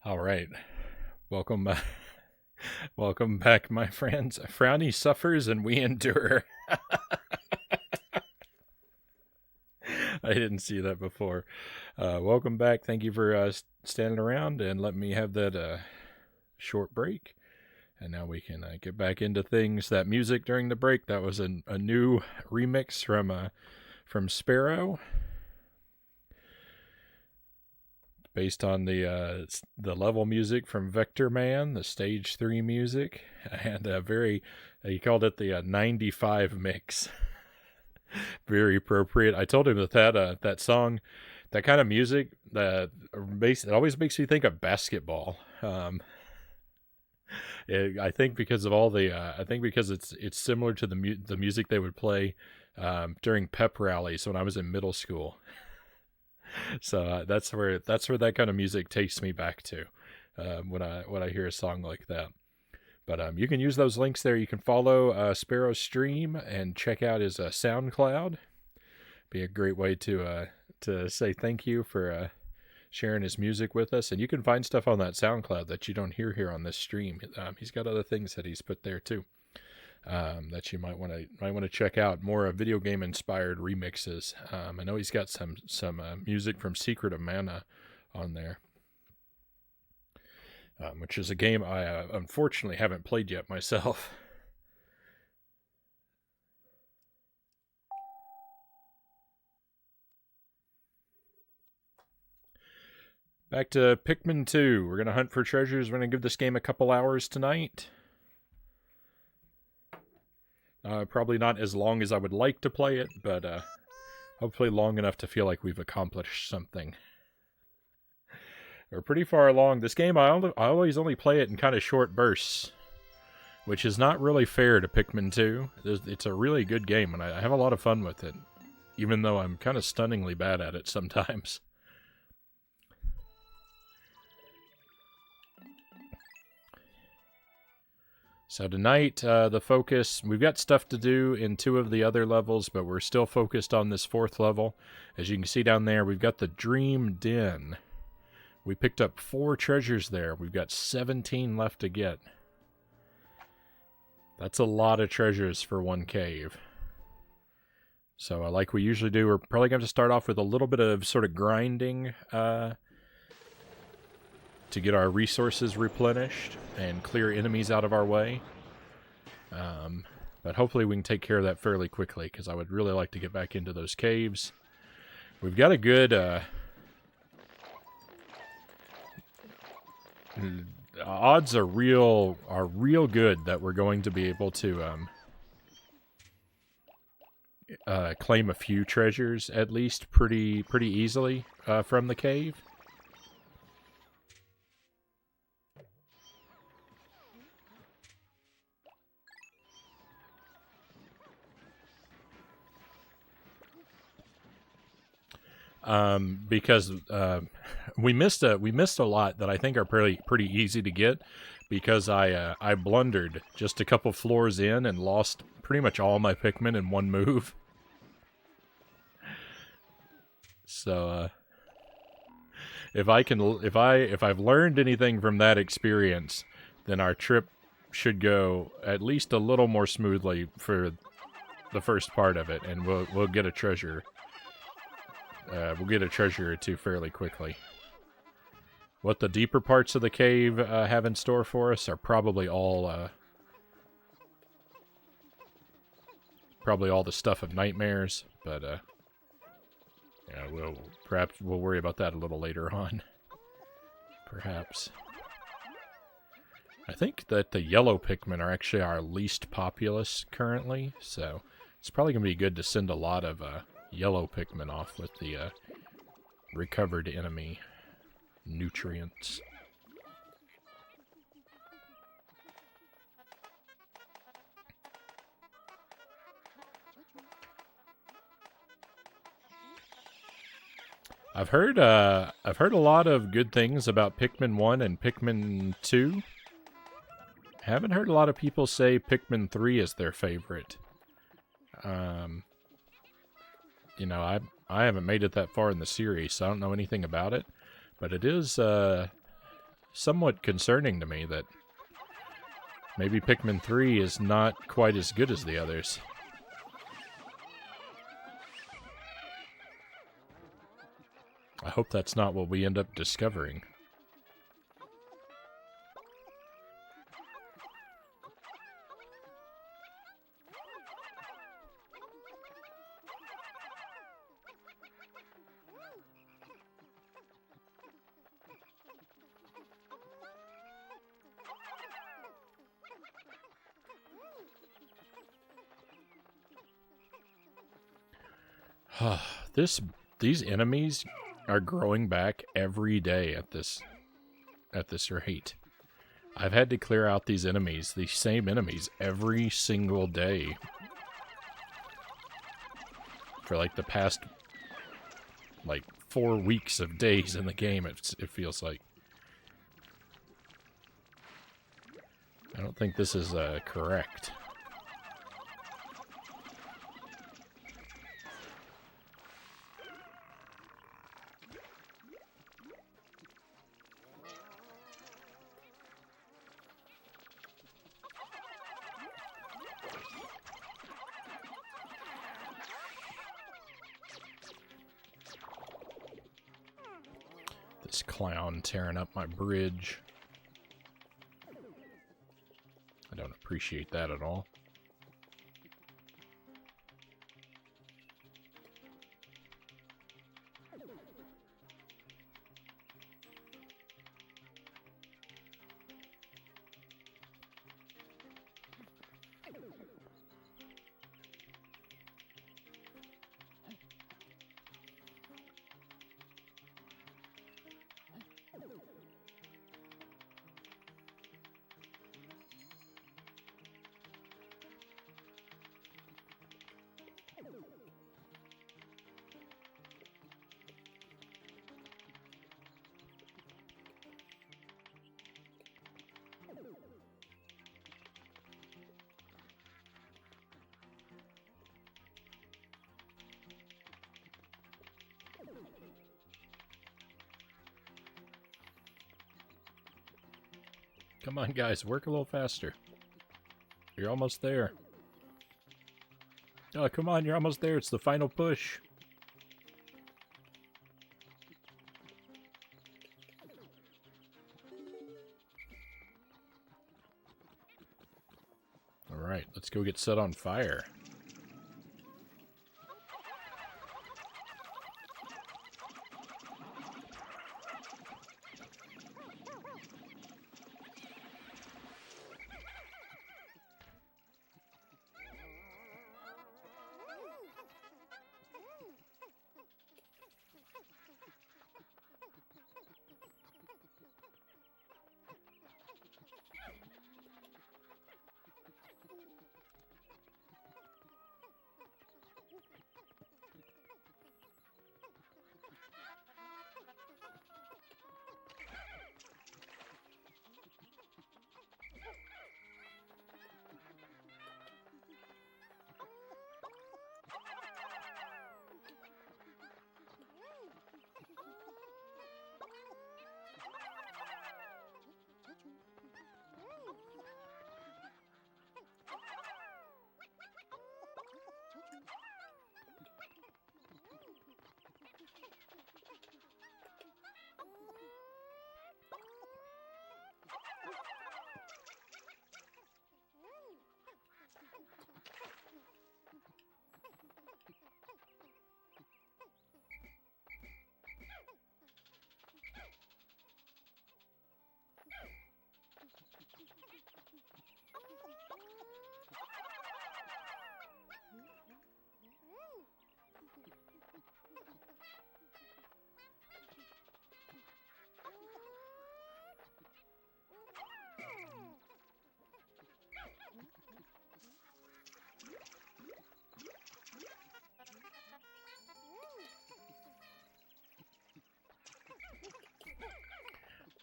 All right. Welcome welcome back, my friends. Frownie suffers and we endure. I didn't see that before. Welcome back. Thank you for standing around and letting me have that short break. And now we can get back into things. That music during the break, that was a new remix from Sparrow, based on the level music from Vector Man, the Stage 3 music, and he called it the 95 mix. Very appropriate. I told him that song, that kind of music, it always makes me think of basketball. I think because of I think because it's similar to the music they would play during pep rallies when I was in middle school. So that's where that kind of music takes me back to when I hear a song like that. But you can use those links there. You can follow Sparrow's stream and check out his SoundCloud. Be a great way to say thank you for sharing his music with us. And you can find stuff on that SoundCloud that you don't hear here on this stream. He's got other things that he's put there too. That you might want to check out, more video game inspired remixes. I know he's got some music from Secret of Mana on there, which is a game I unfortunately haven't played yet myself. Back to Pikmin 2. We're gonna hunt for treasures. We're gonna give this game a couple hours tonight. Probably not as long as I would like to play it, but hopefully long enough to feel like we've accomplished something. We're pretty far along. This game, I always only play it in kind of short bursts, which is not really fair to Pikmin 2. It's a really good game, and I have a lot of fun with it, even though I'm kind of stunningly bad at it sometimes. So tonight, the focus, we've got stuff to do in two of the other levels, but we're still focused on this fourth level. As you can see down there, we've got the Dream Den. We picked up 4 treasures there. We've got 17 left to get. That's a lot of treasures for one cave. So like we usually do, we're probably going to start off with a little bit of sort of grinding to get our resources replenished and clear enemies out of our way. But hopefully we can take care of that fairly quickly, because I would really like to get back into those caves. We've got a good... odds are real good that we're going to be able to claim a few treasures, at least pretty easily from the cave. Because we missed a lot that I think are pretty easy to get, because I blundered just a couple floors in and lost pretty much all my Pikmin in one move. So if I've learned anything from that experience, then our trip should go at least a little more smoothly for the first part of it, and we'll get a treasure. We'll get a treasure or two fairly quickly. What the deeper parts of the cave have in store for us are probably all the stuff of nightmares, but yeah, we'll worry about that a little later on. Perhaps. I think that the yellow Pikmin are actually our least populous currently, so it's probably going to be good to send a lot of yellow Pikmin off with the recovered enemy nutrients. I've heard a lot of good things about Pikmin 1 and Pikmin 2. Haven't heard a lot of people say Pikmin 3 is their favorite. You know, I haven't made it that far in the series, so I don't know anything about it. But it is somewhat concerning to me that maybe Pikmin 3 is not quite as good as the others. I hope that's not what we end up discovering. These enemies are growing back every day at this rate. I've had to clear out these same enemies, every single day for like the past 4 weeks of days in the game. It feels like. I don't think this is correct. This clown tearing up my bridge. I don't appreciate that at all. Come on, guys, work a little faster. You're almost there. Oh, come on, you're almost there. It's the final push. All right, let's go get set on fire.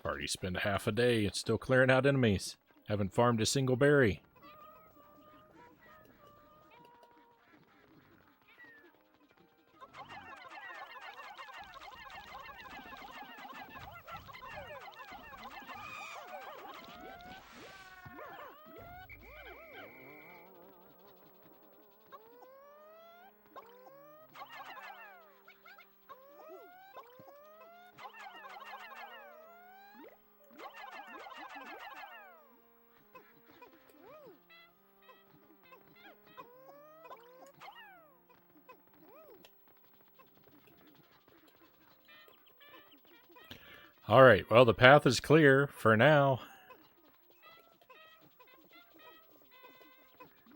Already spent half a day and still clearing out enemies. Haven't farmed a single berry. Alright, well, the path is clear for now.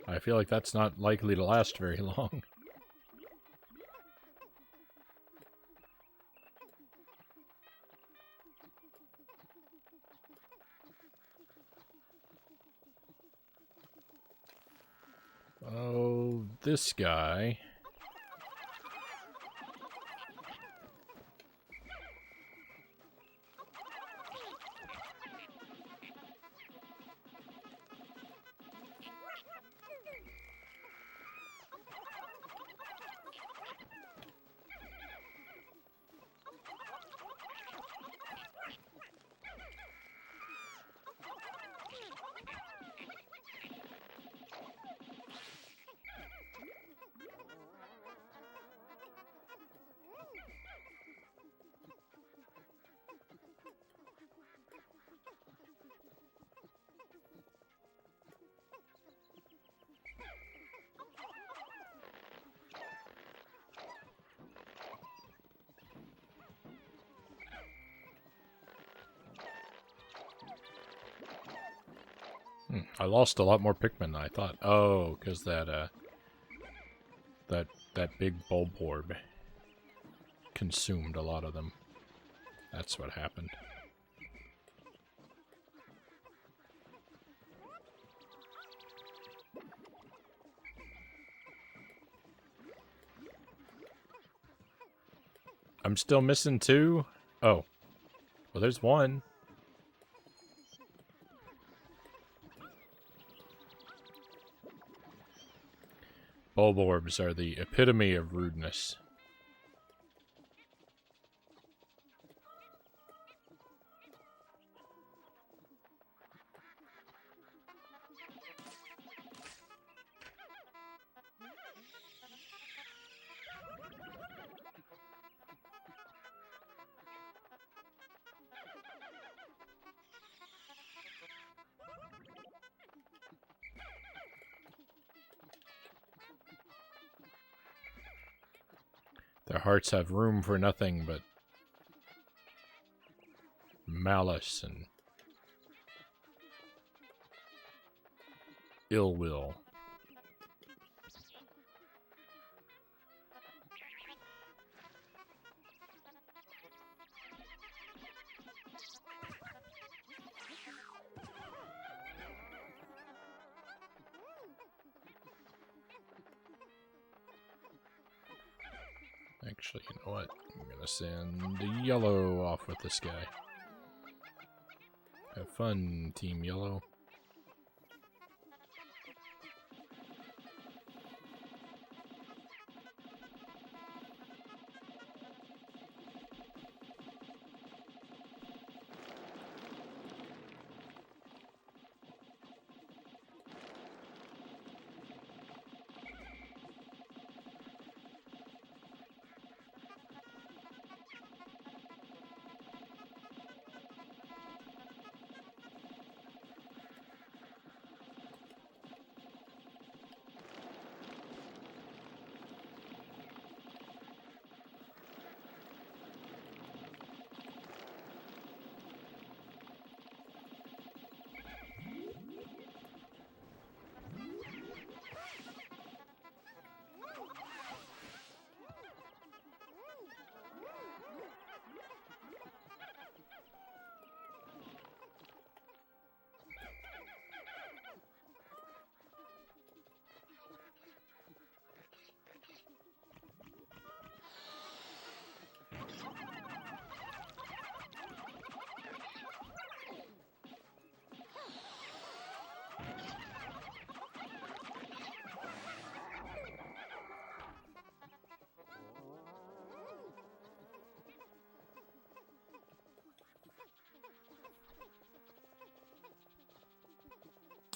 I feel like that's not likely to last very long. Oh, this guy. I lost a lot more Pikmin than I thought. Oh, because that big bulb orb consumed a lot of them. That's what happened. I'm still missing 2? Oh. Well, there's 1. Bulb orbs are the epitome of rudeness. Their hearts have room for nothing but malice and ill will. Actually, you know what? I'm gonna send Yellow off with this guy. Have fun, Team Yellow.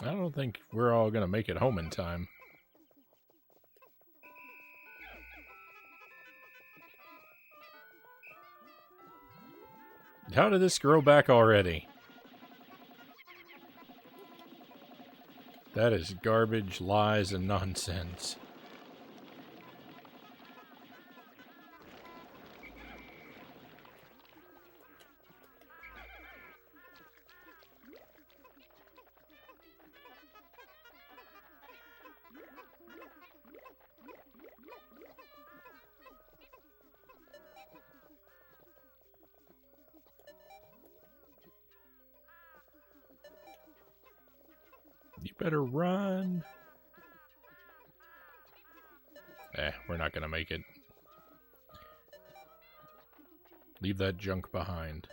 I don't think we're all gonna make it home in time. How did this grow back already? That is garbage, lies, and nonsense. You better run. We're not gonna make it. Leave that junk behind.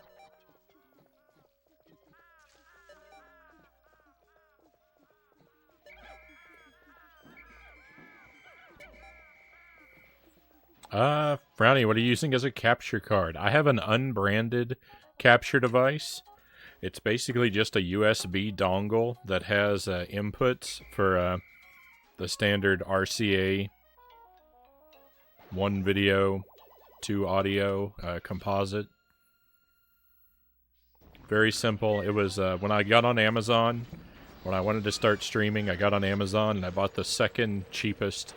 Frownie, what are you using as a capture card? I have an unbranded capture device. It's basically just a USB dongle that has inputs for the standard RCA 1 video, 2 audio composite. Very simple. It was when I got on Amazon, when I wanted to start streaming, I got on Amazon and I bought the second cheapest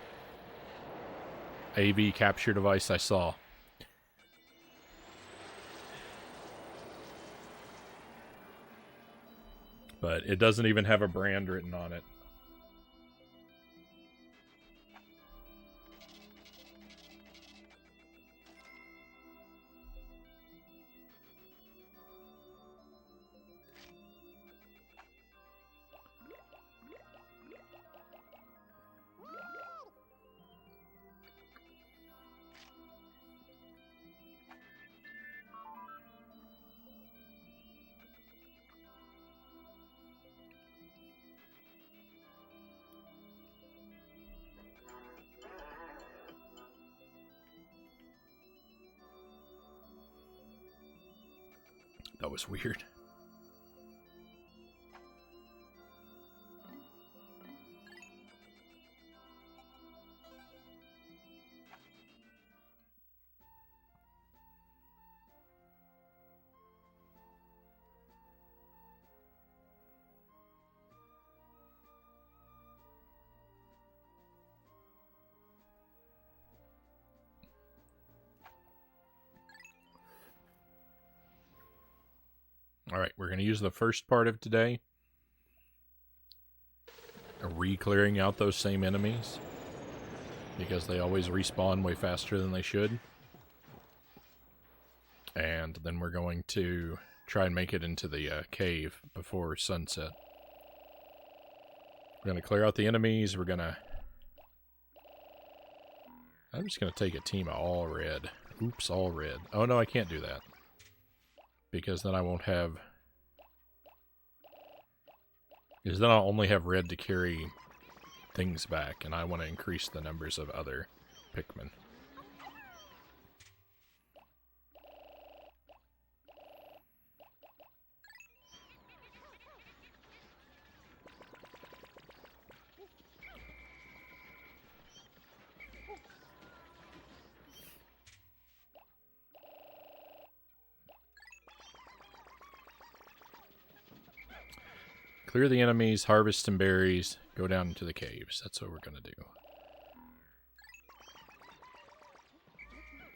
AV capture device I saw. But it doesn't even have a brand written on it. That was weird. Alright, we're going to use the first part of today. Re-clearing out those same enemies. Because they always respawn way faster than they should. And then we're going to try and make it into the cave before sunset. We're going to clear out the enemies. I'm just going to take a team of all red. Oops, all red. Oh no, I can't do that. Because then I won't have... Because then I'll only have red to carry things back, and I want to increase the numbers of other Pikmin. Clear the enemies, harvest some berries, go down into the caves. That's what we're going to do.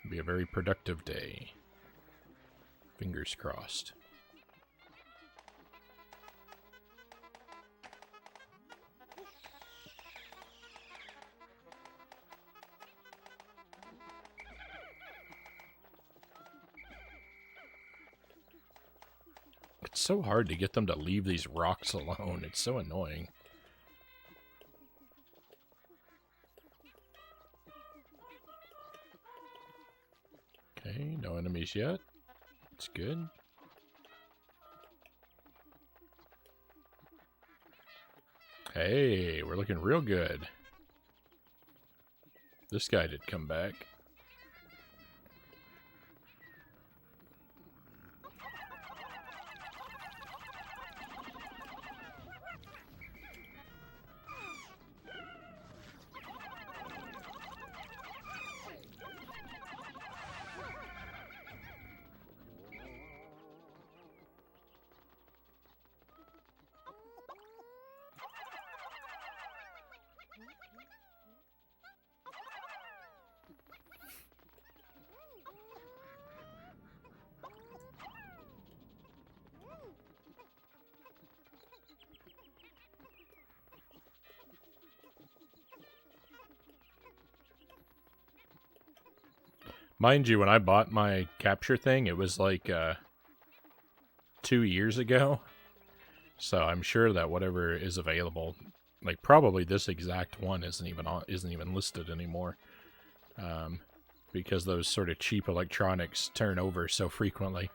It'll be a very productive day. Fingers crossed. It's so hard to get them to leave these rocks alone. It's so annoying. Okay, no enemies yet. It's good. Hey, we're looking real good. This guy did come back. Mind you, when I bought my capture thing, it was like 2 years ago. So I'm sure that whatever is available, like probably this exact one isn't even listed anymore, because those sort of cheap electronics turn over so frequently.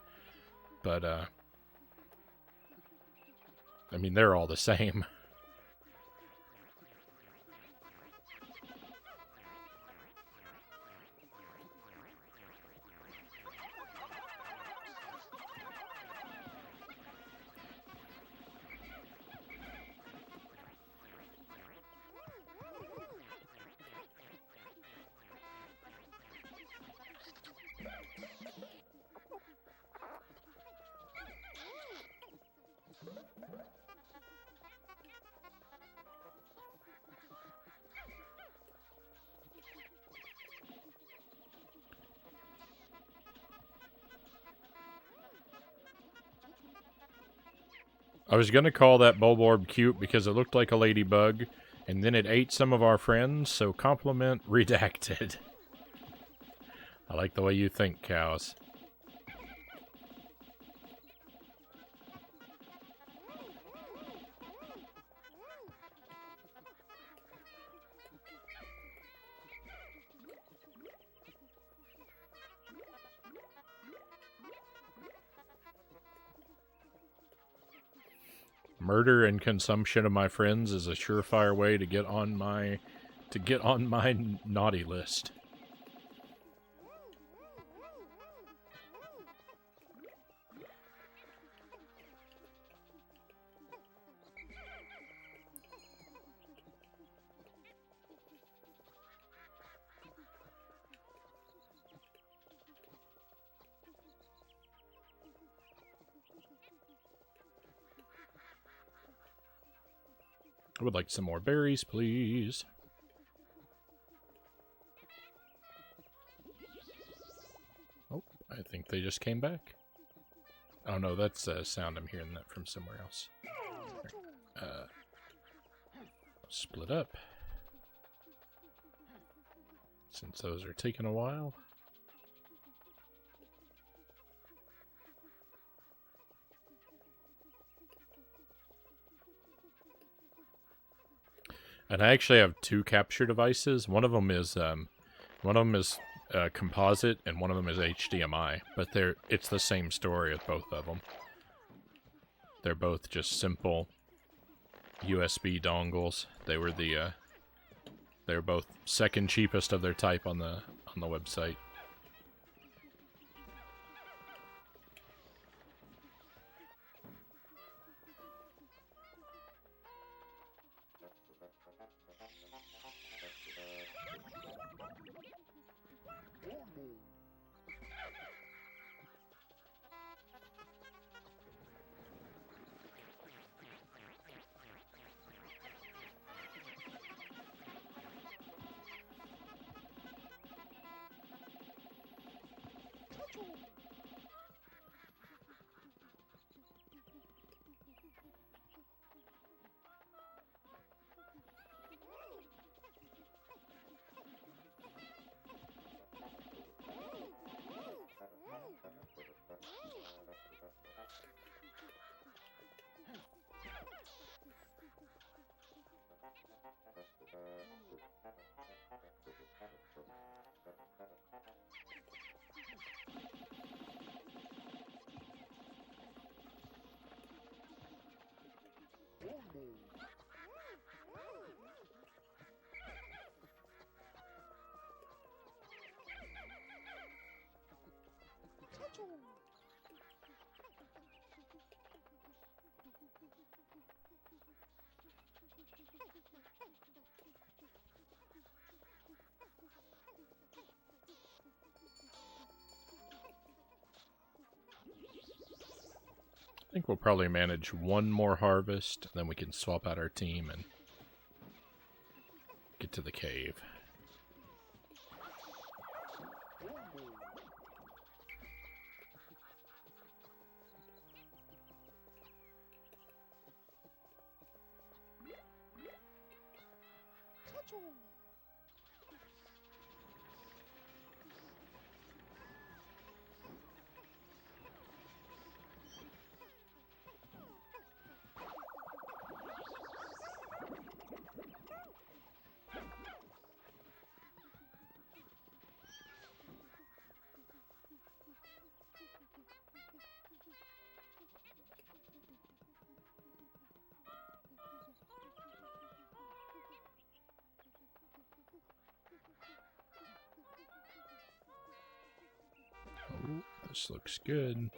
But I mean, they're all the same. I was gonna call that Bulborb cute because it looked like a ladybug, and then it ate some of our friends, so compliment redacted. I like the way you think, cows. Murder and consumption of my friends is a surefire way to get on my naughty list. I would like some more berries, please. Oh, I think they just came back. Oh no, that's a sound. I'm hearing that from somewhere else. Split up. Since those are taking a while. And I actually have two capture devices. One of them is composite, and one of them is HDMI. But it's the same story with both of them. They're both just simple USB dongles. They were they're both second cheapest of their type on the website. I think we'll probably manage one more harvest, then we can swap out our team and get to the cave. This looks good.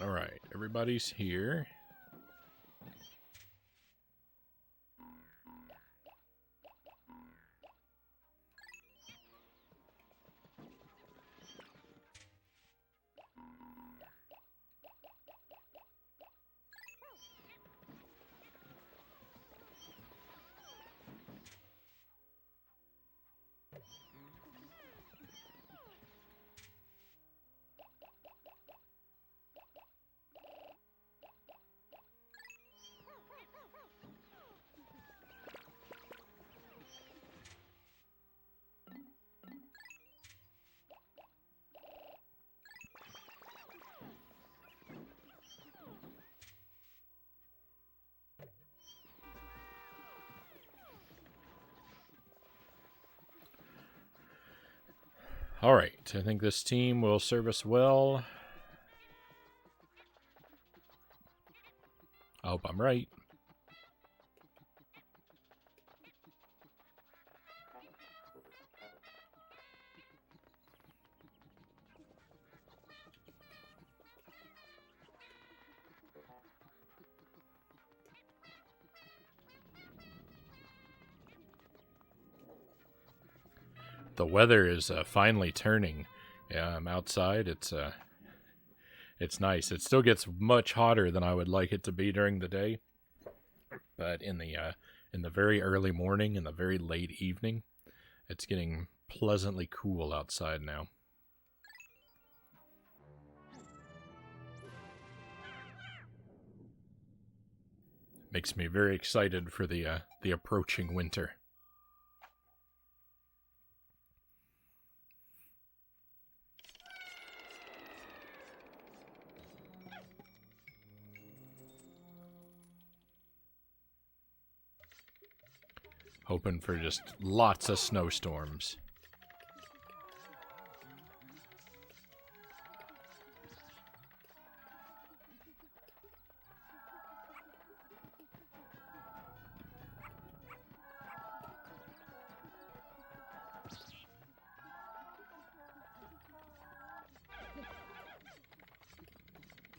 All right, everybody's here. All right, I think this team will serve us well. I hope I'm right. The weather is finally turning. Outside. It's nice. It still gets much hotter than I would like it to be during the day, but in the very early morning and the very late evening, it's getting pleasantly cool outside now. Makes me very excited for the approaching winter. Hoping for just lots of snowstorms.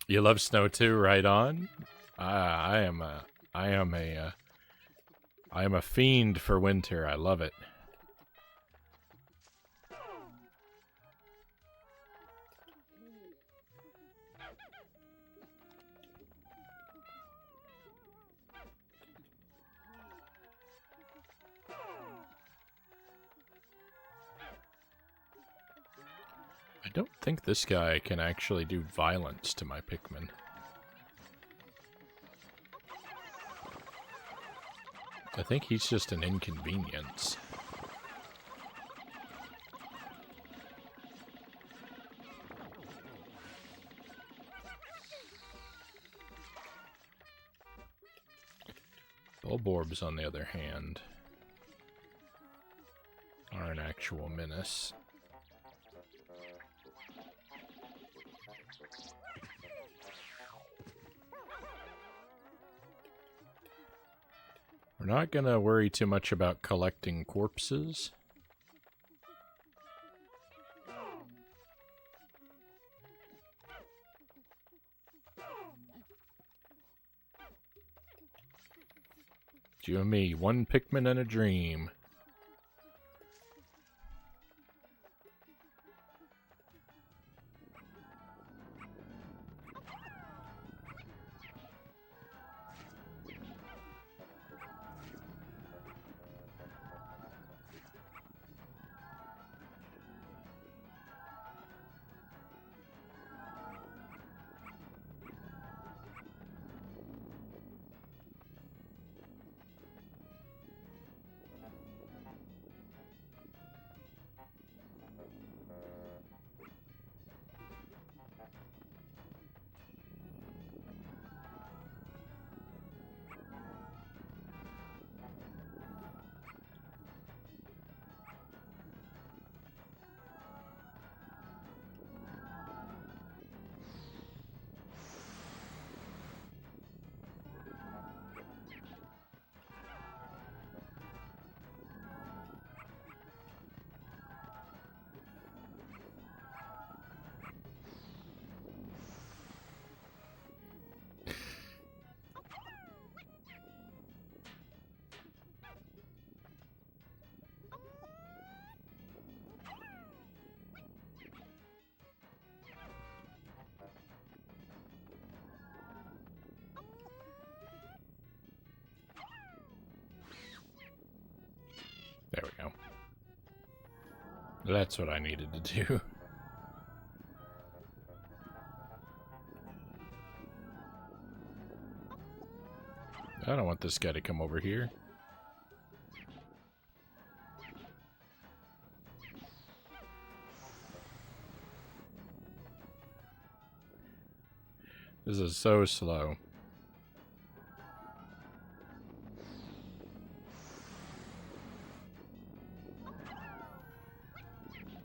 You love snow too, right on? I am a fiend for winter. I love it. I don't think this guy can actually do violence to my Pikmin. I think he's just an inconvenience. Bulborbs, on the other hand, are an actual menace. We're not gonna worry too much about collecting corpses. You and me, one Pikmin and a dream. There we go. That's what I needed to do. I don't want this guy to come over here. This is so slow.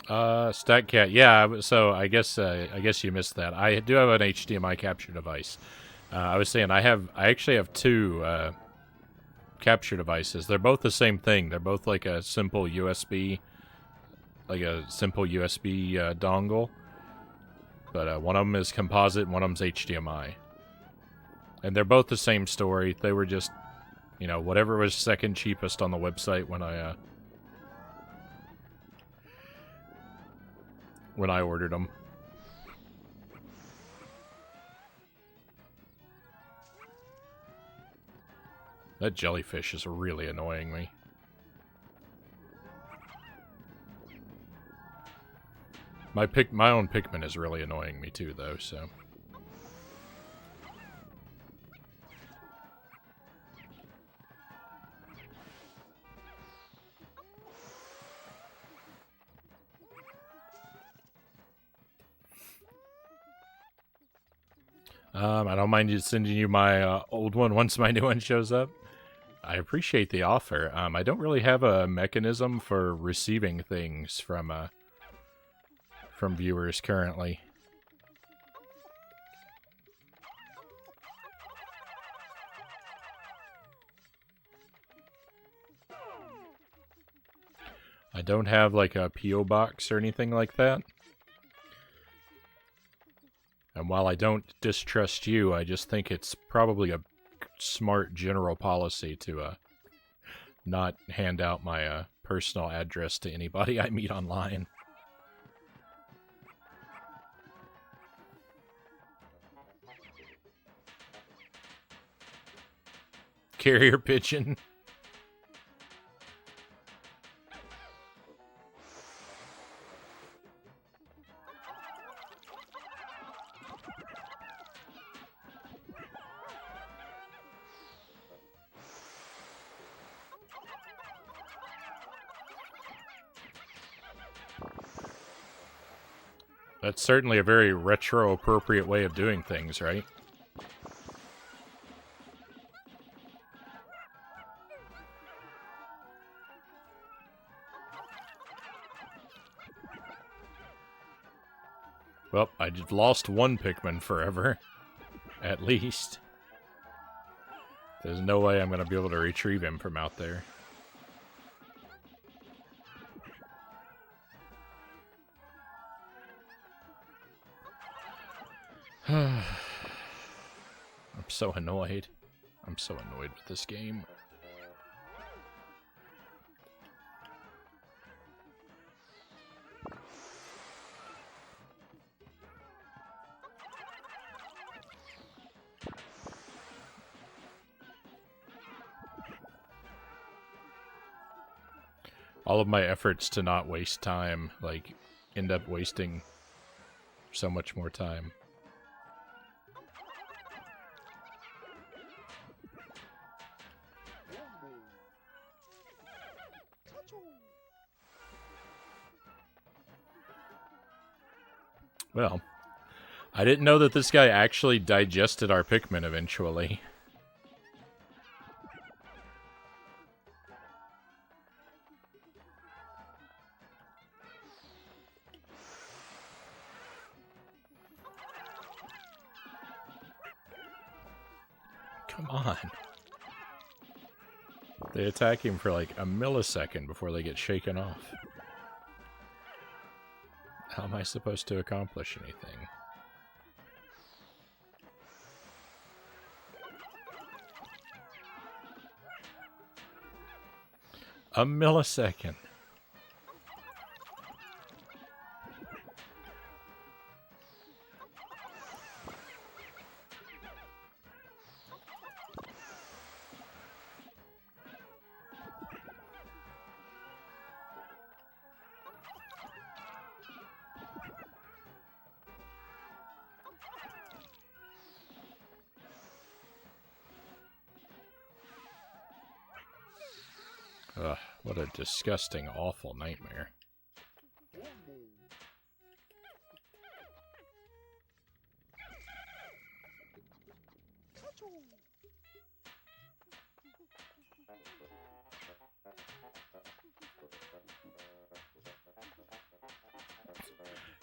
StatCat, yeah. So I guess you missed that. I do have an HDMI capture device. I was saying I actually have two capture devices. They're both the same thing. They're both like a simple USB, dongle. But one of them is composite, and one of them's HDMI. And they're both the same story. They were just, you know, whatever was second cheapest on the website when I ordered them. That jellyfish is really annoying me. My own Pikmin is really annoying me too, though, so. I don't mind sending you my old one once my new one shows up. I appreciate the offer. I don't really have a mechanism for receiving things from viewers currently. I don't have like a P.O. box or anything like that. And while I don't distrust you, I just think it's probably a smart general policy to not hand out my personal address to anybody I meet online. Carrier pigeon. That's certainly a very retro-appropriate way of doing things, right? Well, I just lost one Pikmin forever. At least. There's no way I'm going to be able to retrieve him from out there. I'm so annoyed. I'm so annoyed with this game. All of my efforts to not waste time, like, end up wasting so much more time. Well, I didn't know that this guy actually digested our Pikmin eventually. Come on. They attack him for like a millisecond before they get shaken off. How am I supposed to accomplish anything? A millisecond. Ugh, what a disgusting, awful nightmare.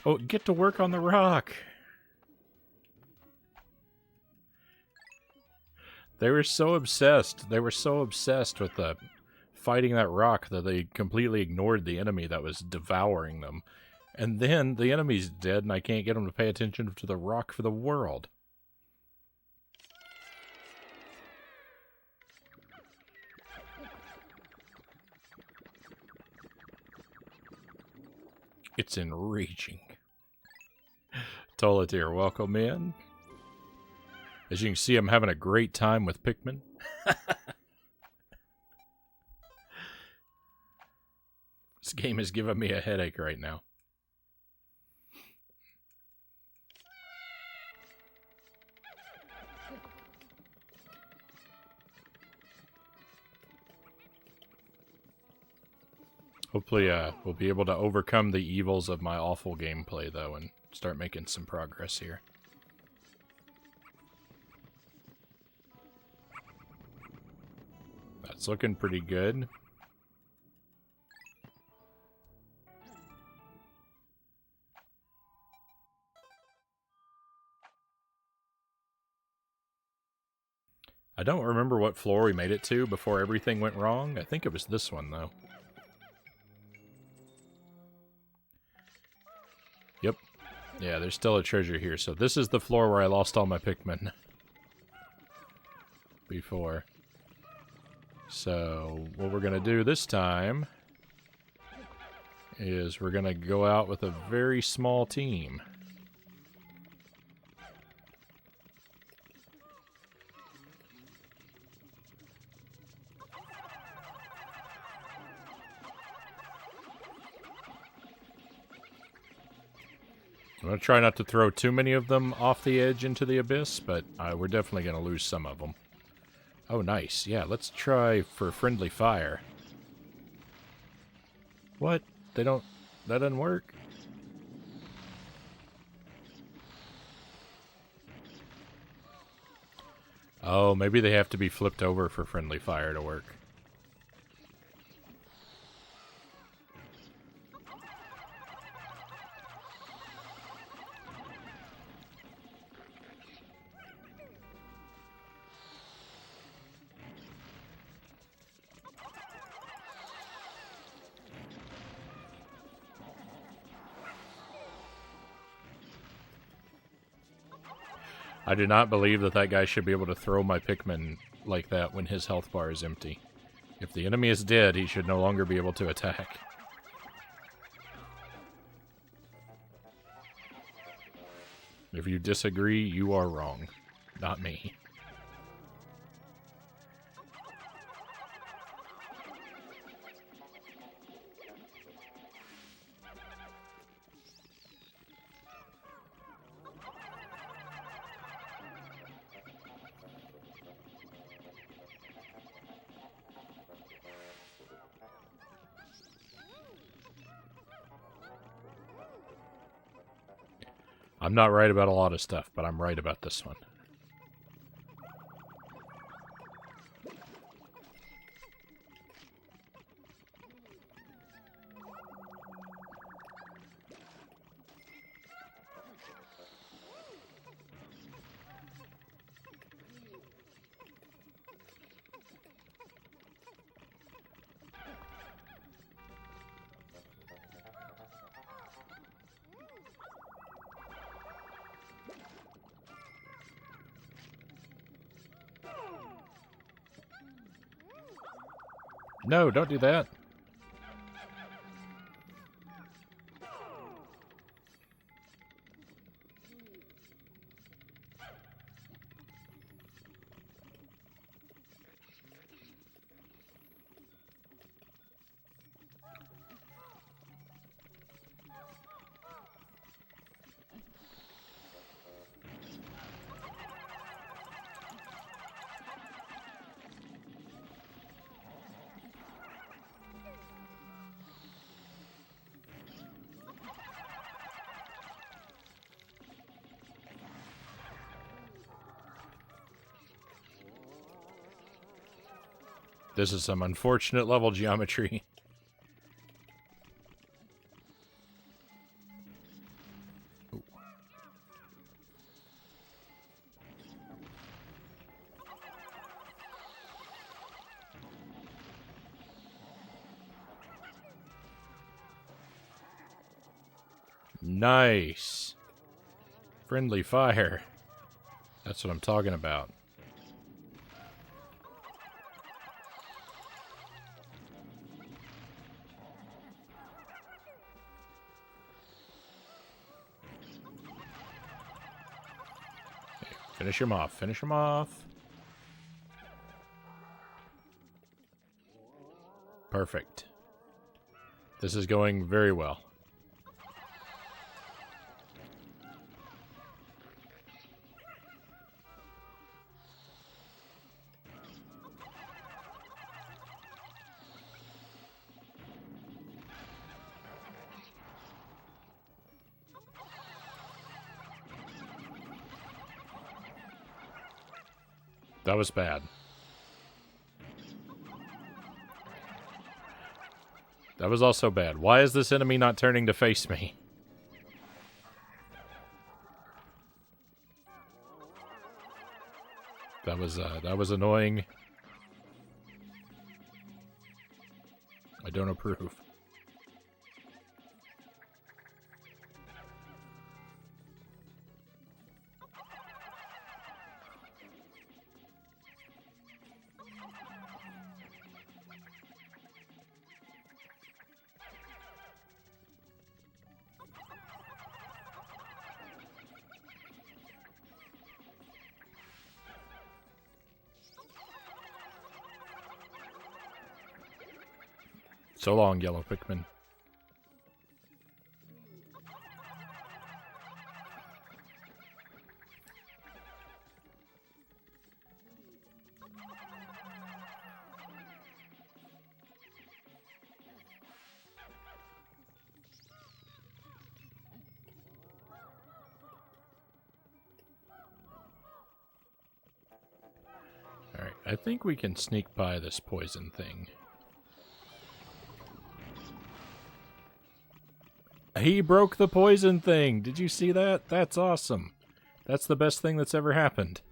Oh, get to work on the rock! They were so obsessed. They were so obsessed with the fighting that rock that they completely ignored the enemy that was devouring them. And then the enemy's dead and I can't get them to pay attention to the rock for the world. It's enraging. Tolatir, welcome in. As you can see, I'm having a great time with Pikmin. This game is giving me a headache right now. Hopefully, we'll be able to overcome the evils of my awful gameplay, though, and start making some progress here. That's looking pretty good. I don't remember what floor we made it to before everything went wrong. I think it was this one, though. Yep. Yeah, there's still a treasure here. So this is the floor where I lost all my Pikmin before. So what we're going to do this time is we're going to go out with a very small team. I'm going to try not to throw too many of them off the edge into the abyss, but we're definitely going to lose some of them. Oh, nice. Yeah, let's try for friendly fire. What? They don't... That doesn't work? Oh, maybe they have to be flipped over for friendly fire to work. I do not believe that that guy should be able to throw my Pikmin like that when his health bar is empty. If the enemy is dead, he should no longer be able to attack. If you disagree, you are wrong. Not me. I'm not right about a lot of stuff, but I'm right about this one. No, don't do that. This is some unfortunate level geometry. Ooh. Nice. Friendly fire. That's what I'm talking about. Finish him off. Finish him off. Perfect. This is going very well. That was bad. That was also bad. Why is this enemy not turning to face me? That was annoying. I don't approve. So long, yellow Pikmin. I think we can sneak by this poison thing. He broke the poison thing! Did you see that? That's awesome. That's the best thing that's ever happened.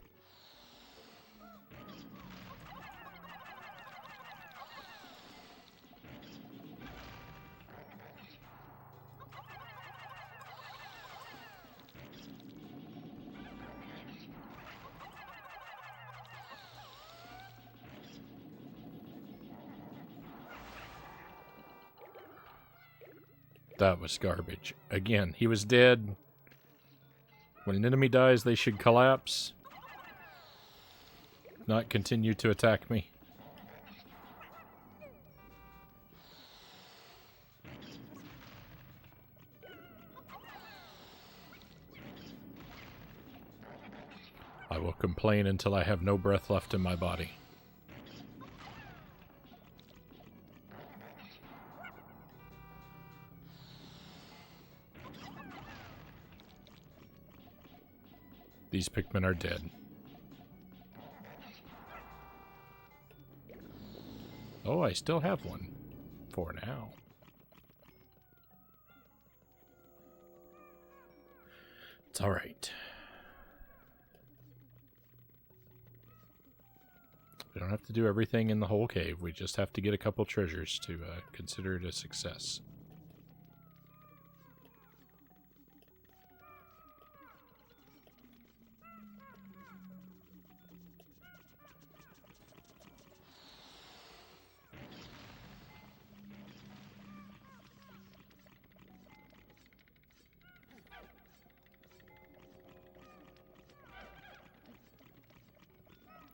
That was garbage. Again, he was dead. When an enemy dies, they should collapse. Not continue to attack me. I will complain until I have no breath left in my body. These Pikmin are dead. Oh, I still have one. For now. It's alright. We don't have to do everything in the whole cave. We just have to get a couple treasures to consider it a success.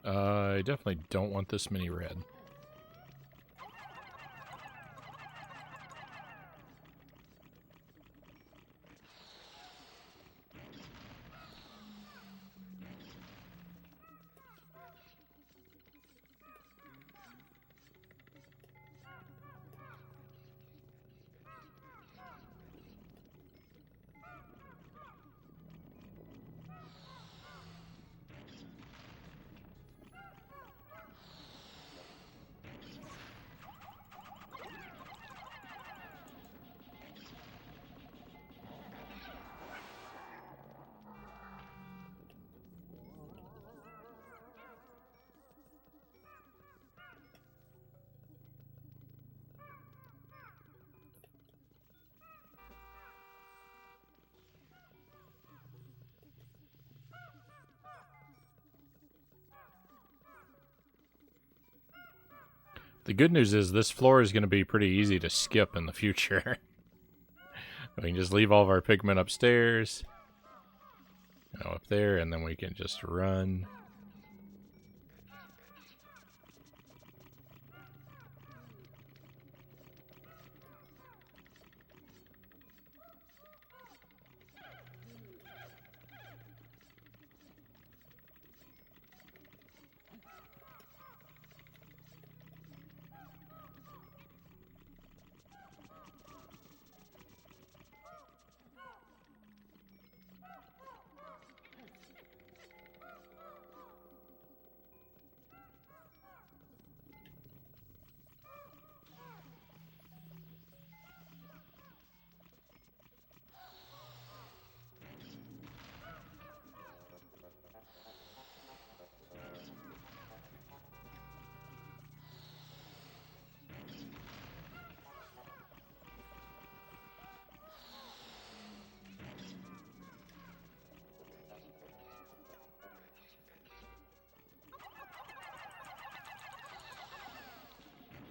I definitely don't want this many red. The good news is this floor is going to be pretty easy to skip in the future. We can just leave all of our Pikmin upstairs. Up there, and then we can just run.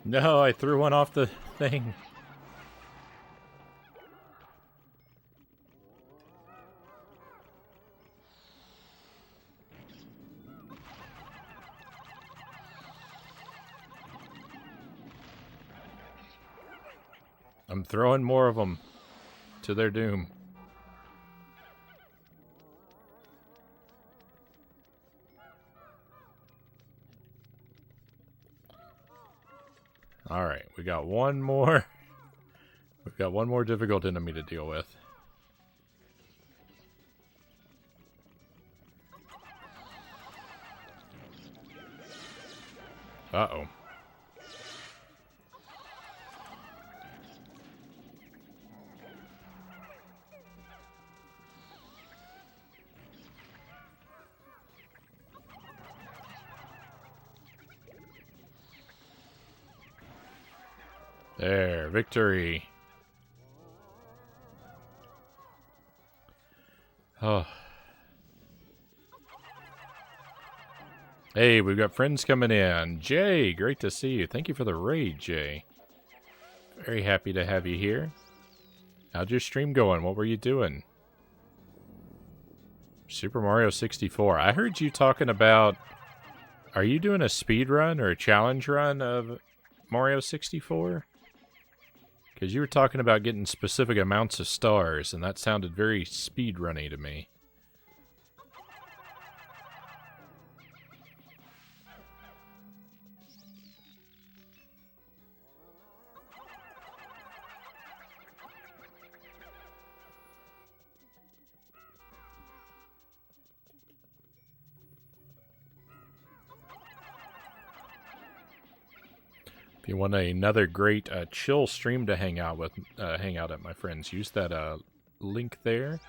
No, I threw one off the thing. I'm throwing more of them to their doom. Alright, we got one more. We've got one more difficult enemy to deal with. Uh-oh. There, victory. Oh. Hey, we've got friends coming in. Jay, great to see you. Thank you for the raid, Jay. Very happy to have you here. How'd your stream going? What were you doing? Super Mario 64. I heard you talking about... Are you doing a speed run or a challenge run of Mario 64? Because you were talking about getting specific amounts of stars, and that sounded very speedrunny to me. If you want another great chill stream to hang out at, my friends, use that link there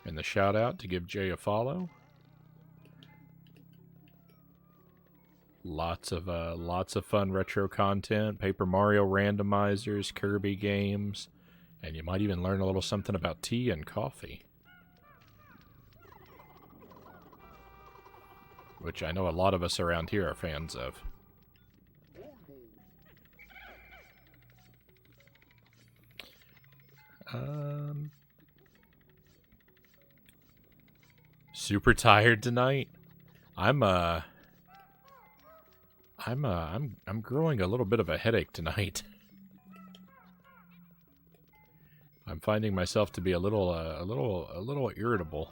and the shout out to give Jay a follow. Lots of fun retro content, Paper Mario randomizers, Kirby games, and you might even learn a little something about tea and coffee, which I know a lot of us around here are fans of. Super tired tonight. I'm growing a little bit of a headache tonight. I'm finding myself to be a little irritable.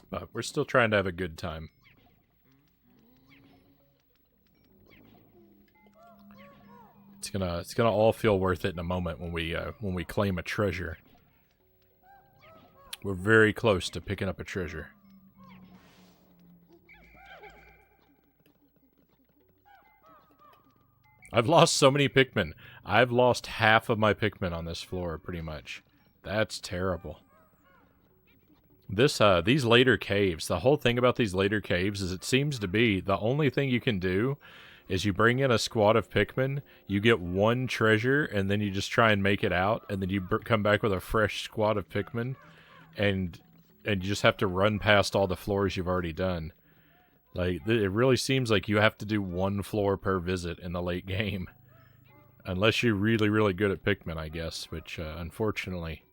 But we're still trying to have a good time. It's gonna all feel worth it in a moment when we claim a treasure. We're very close to picking up a treasure. I've lost so many Pikmin. I've lost half of my Pikmin on this floor, pretty much. That's terrible. These later caves, the whole thing about these later caves is it seems to be the only thing you can do is you bring in a squad of Pikmin, you get one treasure, and then you just try and make it out, and then you come back with a fresh squad of Pikmin, and you just have to run past all the floors you've already done. Like, it really seems like you have to do one floor per visit in the late game. Unless you're really, really good at Pikmin, I guess, which, unfortunately,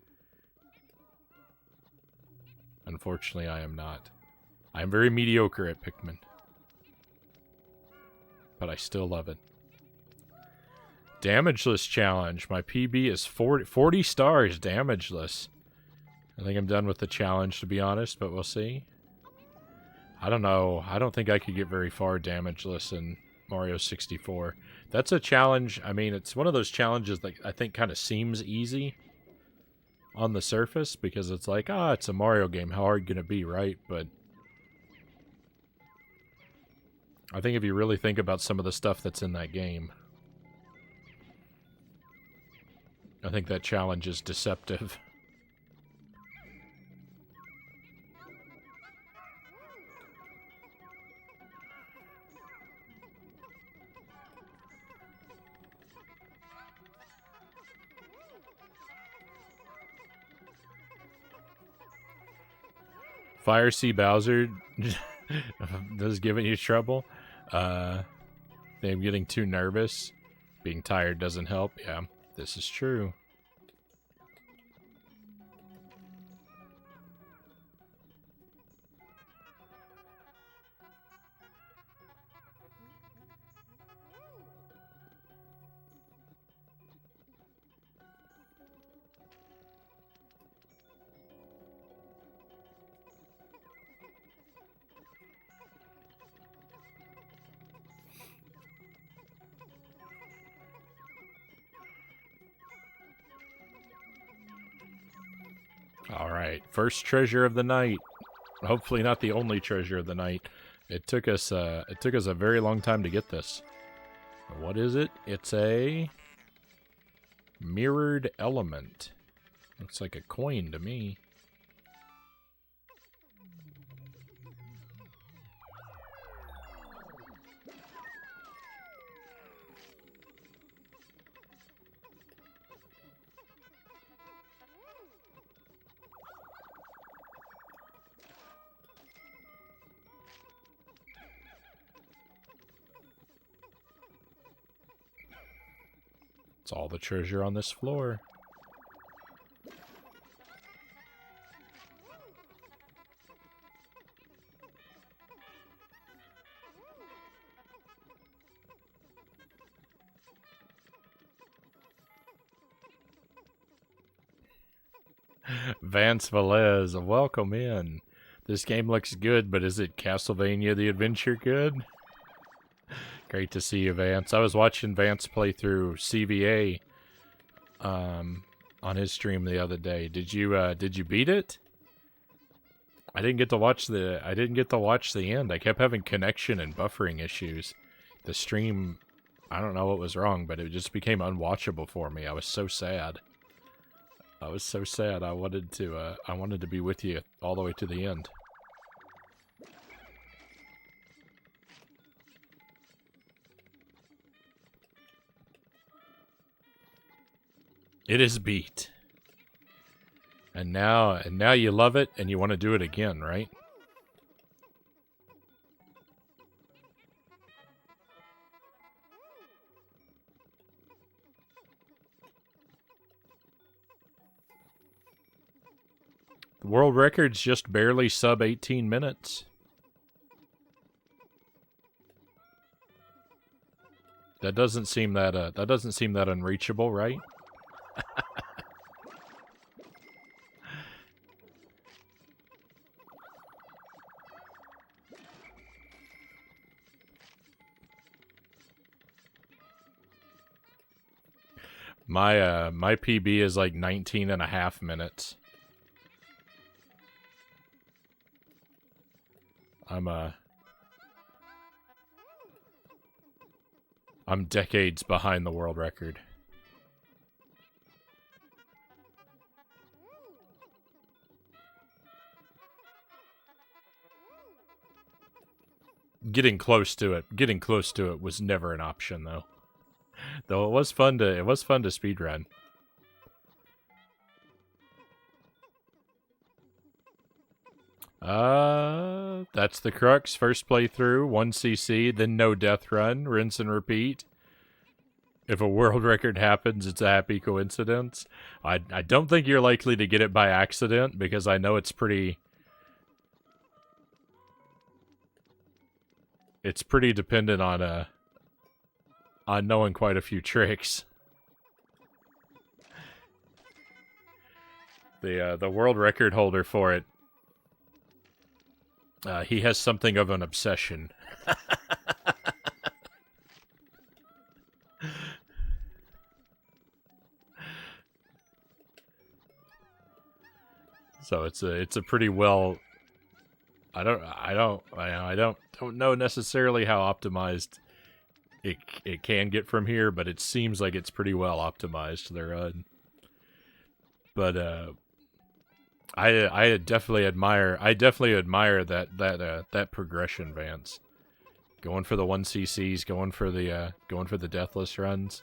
I am not. I'm very mediocre at Pikmin. But I still love it. Damageless challenge. My PB is 40 stars damageless. I think I'm done with the challenge, to be honest, but we'll see. I don't know. I don't think I could get very far damageless in Mario 64. That's a challenge. I mean, it's one of those challenges that I think kind of seems easy on the surface because it's like, it's a Mario game. How hard can it be, right? But I think if you really think about some of the stuff that's in that game, I think that challenge is deceptive. Fire Sea Bowser is giving you trouble. I'm getting too nervous. Being tired doesn't help. Yeah, this is true. Alright, first treasure of the night. Hopefully not the only treasure of the night. It took us a very long time to get this. What is it? It's a mirrored element. Looks like a coin to me. It's all the treasure on this floor. Vance Velez, welcome in. This game looks good, but is it Castlevania the Adventure good? Great to see you, Vance. I was watching Vance play through CVA on his stream the other day. Did you beat it? I didn't get to watch the end. I kept having connection and buffering issues. The stream, I don't know what was wrong, but it just became unwatchable for me. I was so sad. I wanted to be with you all the way to the end. It is beat. And now you love it and you want to do it again, right? The world record's just barely sub 18 minutes. That doesn't seem that unreachable, right? My PB is like 19 and a half minutes. I'm decades behind the world record. Getting close to it was never an option, though. Though it was fun to speedrun. That's the crux. First playthrough, 1cc, then no death run, rinse and repeat. If a world record happens, it's a happy coincidence. I don't think you're likely to get it by accident, because I know it's pretty dependent on knowing quite a few tricks. The world record holder for it, he has something of an obsession. So it's a pretty well. I don't know necessarily how optimized it can get from here, but it seems like it's pretty well optimized to the run. But I definitely admire that progression, Vance. Going for the 1cc's, going for the deathless runs.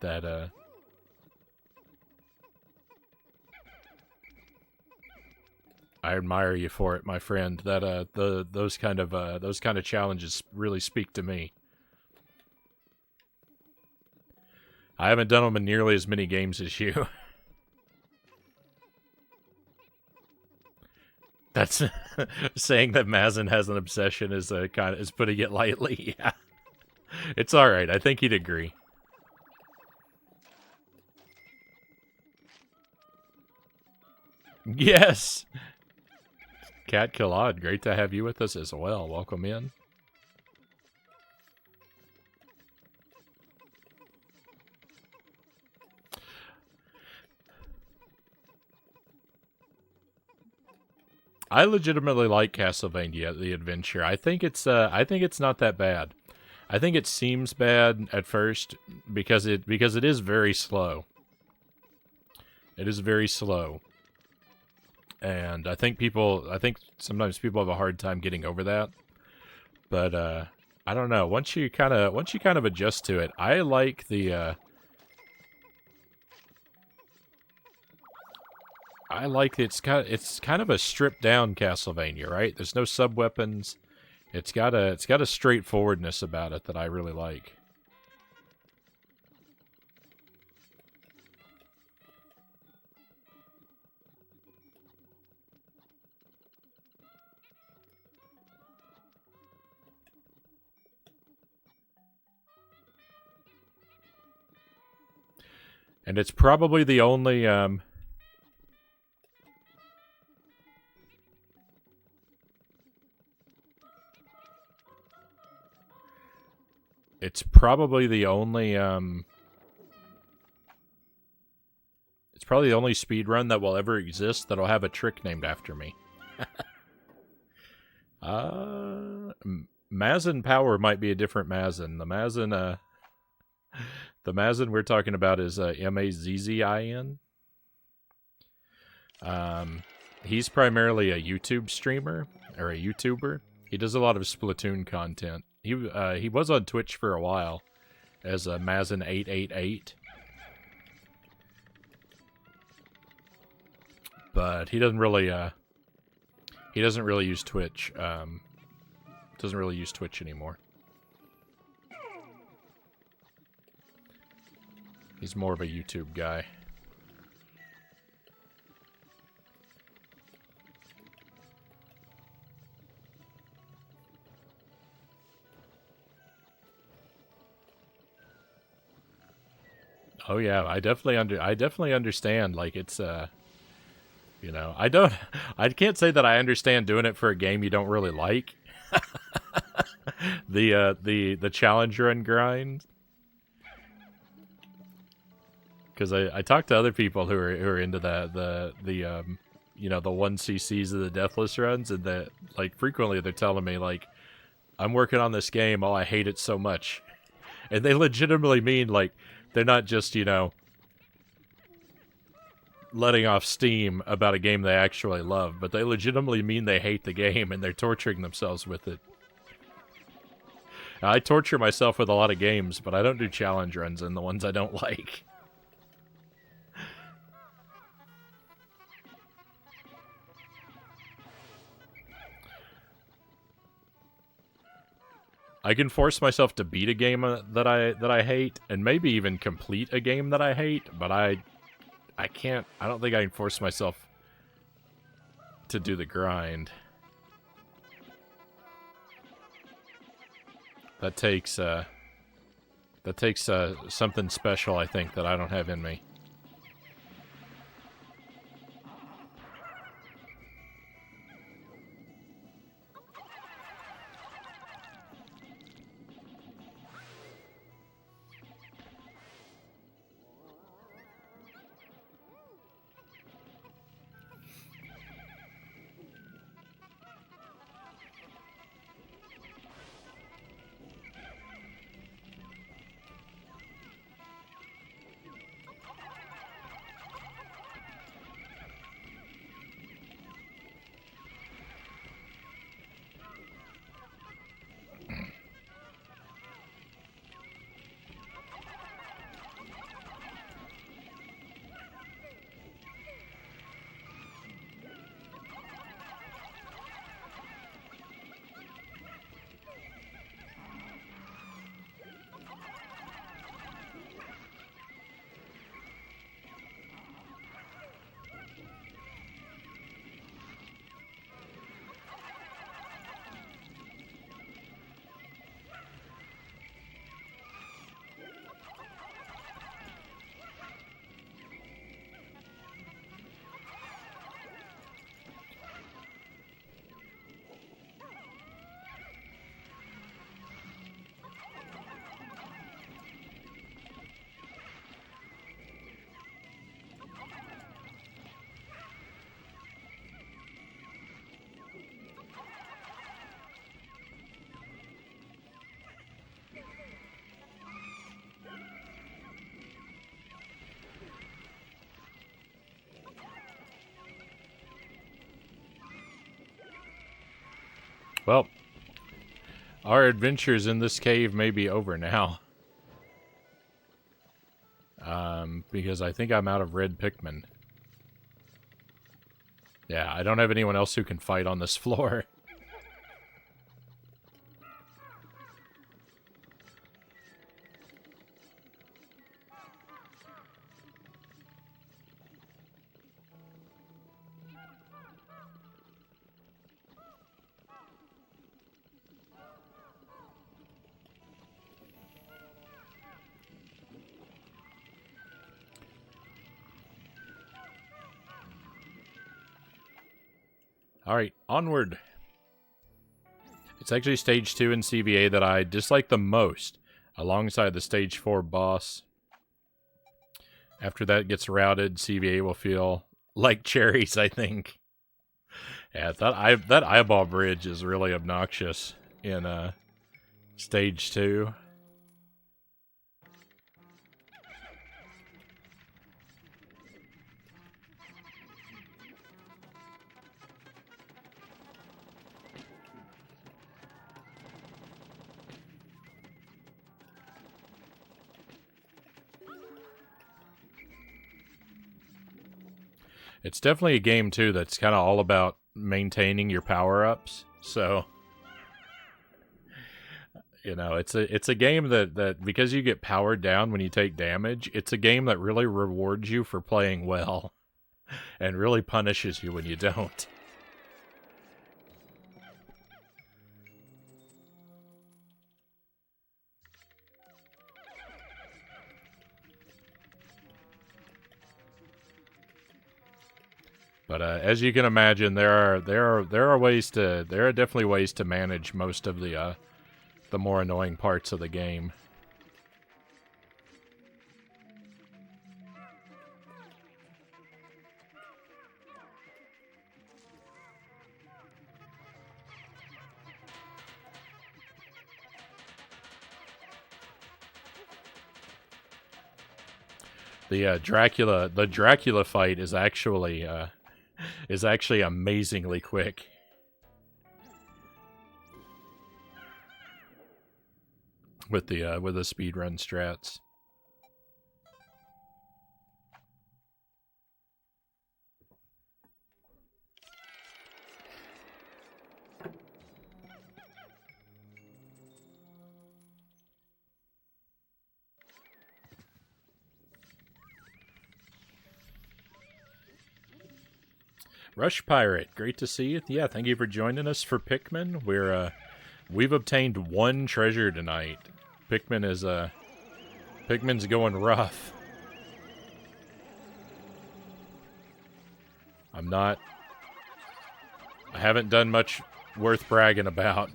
That I admire you for it, my friend. That those kind of challenges really speak to me. I haven't done them in nearly as many games as you. That's saying that Mazin has an obsession is putting it lightly. Yeah, it's all right. I think he'd agree. Yes, Cat Killad, great to have you with us as well. Welcome in. I legitimately like Castlevania: The Adventure. I think it's not that bad. I think it seems bad at first because it is very slow. It is very slow. And I think sometimes people have a hard time getting over that. But I don't know. Once you kind of adjust to it, I like the I like it's kind of a stripped down Castlevania, right? There's no sub weapons. It's got a straightforwardness about it that I really like. And it's probably the only it's probably the only it's probably the only speed run that will ever exist that'll have a trick named after me. Mazin Power might be a different Mazin. The Mazin we're talking about is Mazzin. He's primarily a YouTube streamer or a YouTuber. He does a lot of Splatoon content. He was on Twitch for a while as Mazin888, but he doesn't really use Twitch. Doesn't really use Twitch anymore. He's more of a YouTube guy. Oh yeah, I definitely understand. Like it's you know, I can't say that I understand doing it for a game you don't really like. The challenger and grind. Because I talked to other people who are into the you know, the 1cc's of the deathless runs, and that like frequently they're telling me like, I'm working on this game, oh I hate it so much. And they legitimately mean like they're not just, you know, letting off steam about a game they actually love, but they legitimately mean they hate the game and they're torturing themselves with it. I torture myself with a lot of games, but I don't do challenge runs in the ones I don't like. I can force myself to beat a game that I hate, and maybe even complete a game that I hate, but I can't. I don't think I can force myself to do the grind. That takes something special, I think, that I don't have in me. Well, our adventures in this cave may be over now. Because I think I'm out of red Pikmin. Yeah, I don't have anyone else who can fight on this floor. Alright, onward. It's actually Stage 2 in CVA that I dislike the most, alongside the Stage 4 boss. After that gets routed, CVA will feel like cherries, I think. Yeah, that eyeball bridge is really obnoxious in Stage 2. It's definitely a game, too, that's kind of all about maintaining your power-ups. So, you know, it's a game that because you get powered down when you take damage, it's a game that really rewards you for playing well and really punishes you when you don't. But as you can imagine, there are definitely ways to manage most of the more annoying parts of the game. The Dracula fight is actually amazingly quick. With the speedrun strats. Rush Pirate, great to see you. Yeah, thank you for joining us for Pikmin. We've obtained one treasure tonight. Pikmin's going rough. I haven't done much worth bragging about.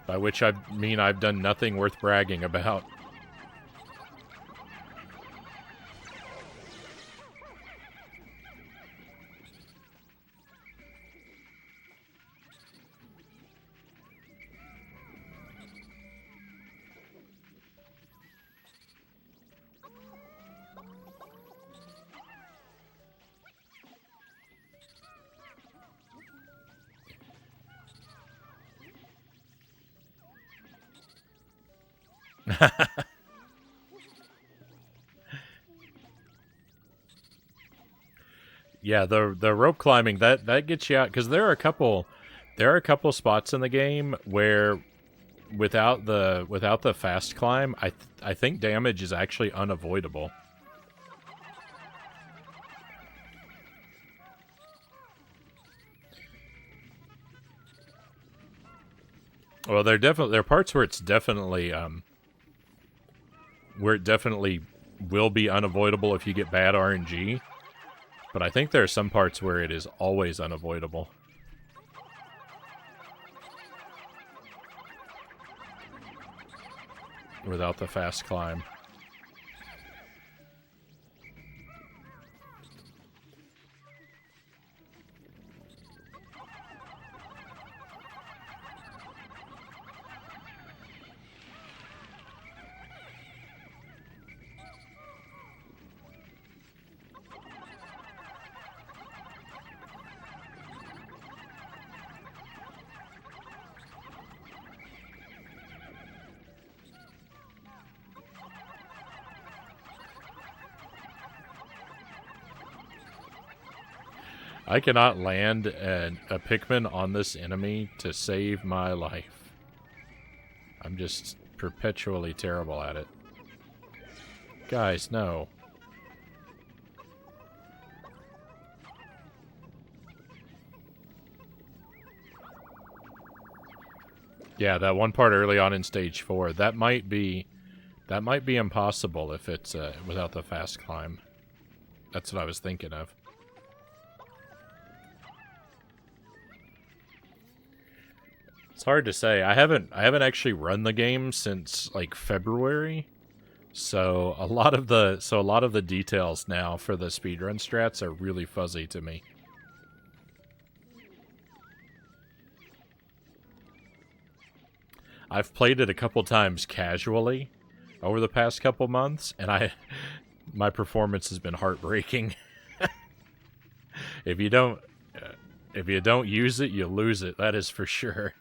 By which I mean I've done nothing worth bragging about. Yeah, the rope climbing that gets you out because there are a couple spots in the game where without the fast climb, I think damage is actually unavoidable. Well, there are parts where it's definitely where it definitely will be unavoidable if you get bad RNG. But I think there are some parts where it is always unavoidable. Without the fast climb. I cannot land a Pikmin on this enemy to save my life. I'm just perpetually terrible at it. Guys, no. Yeah, that one part early on in stage 4, that might be impossible if it's without the fast climb. That's what I was thinking of. It's hard to say. I haven't actually run the game since like February. So a lot of the details now for the speedrun strats are really fuzzy to me. I've played it a couple times casually over the past couple months, and my performance has been heartbreaking. If you don't use it, you lose it. That is for sure.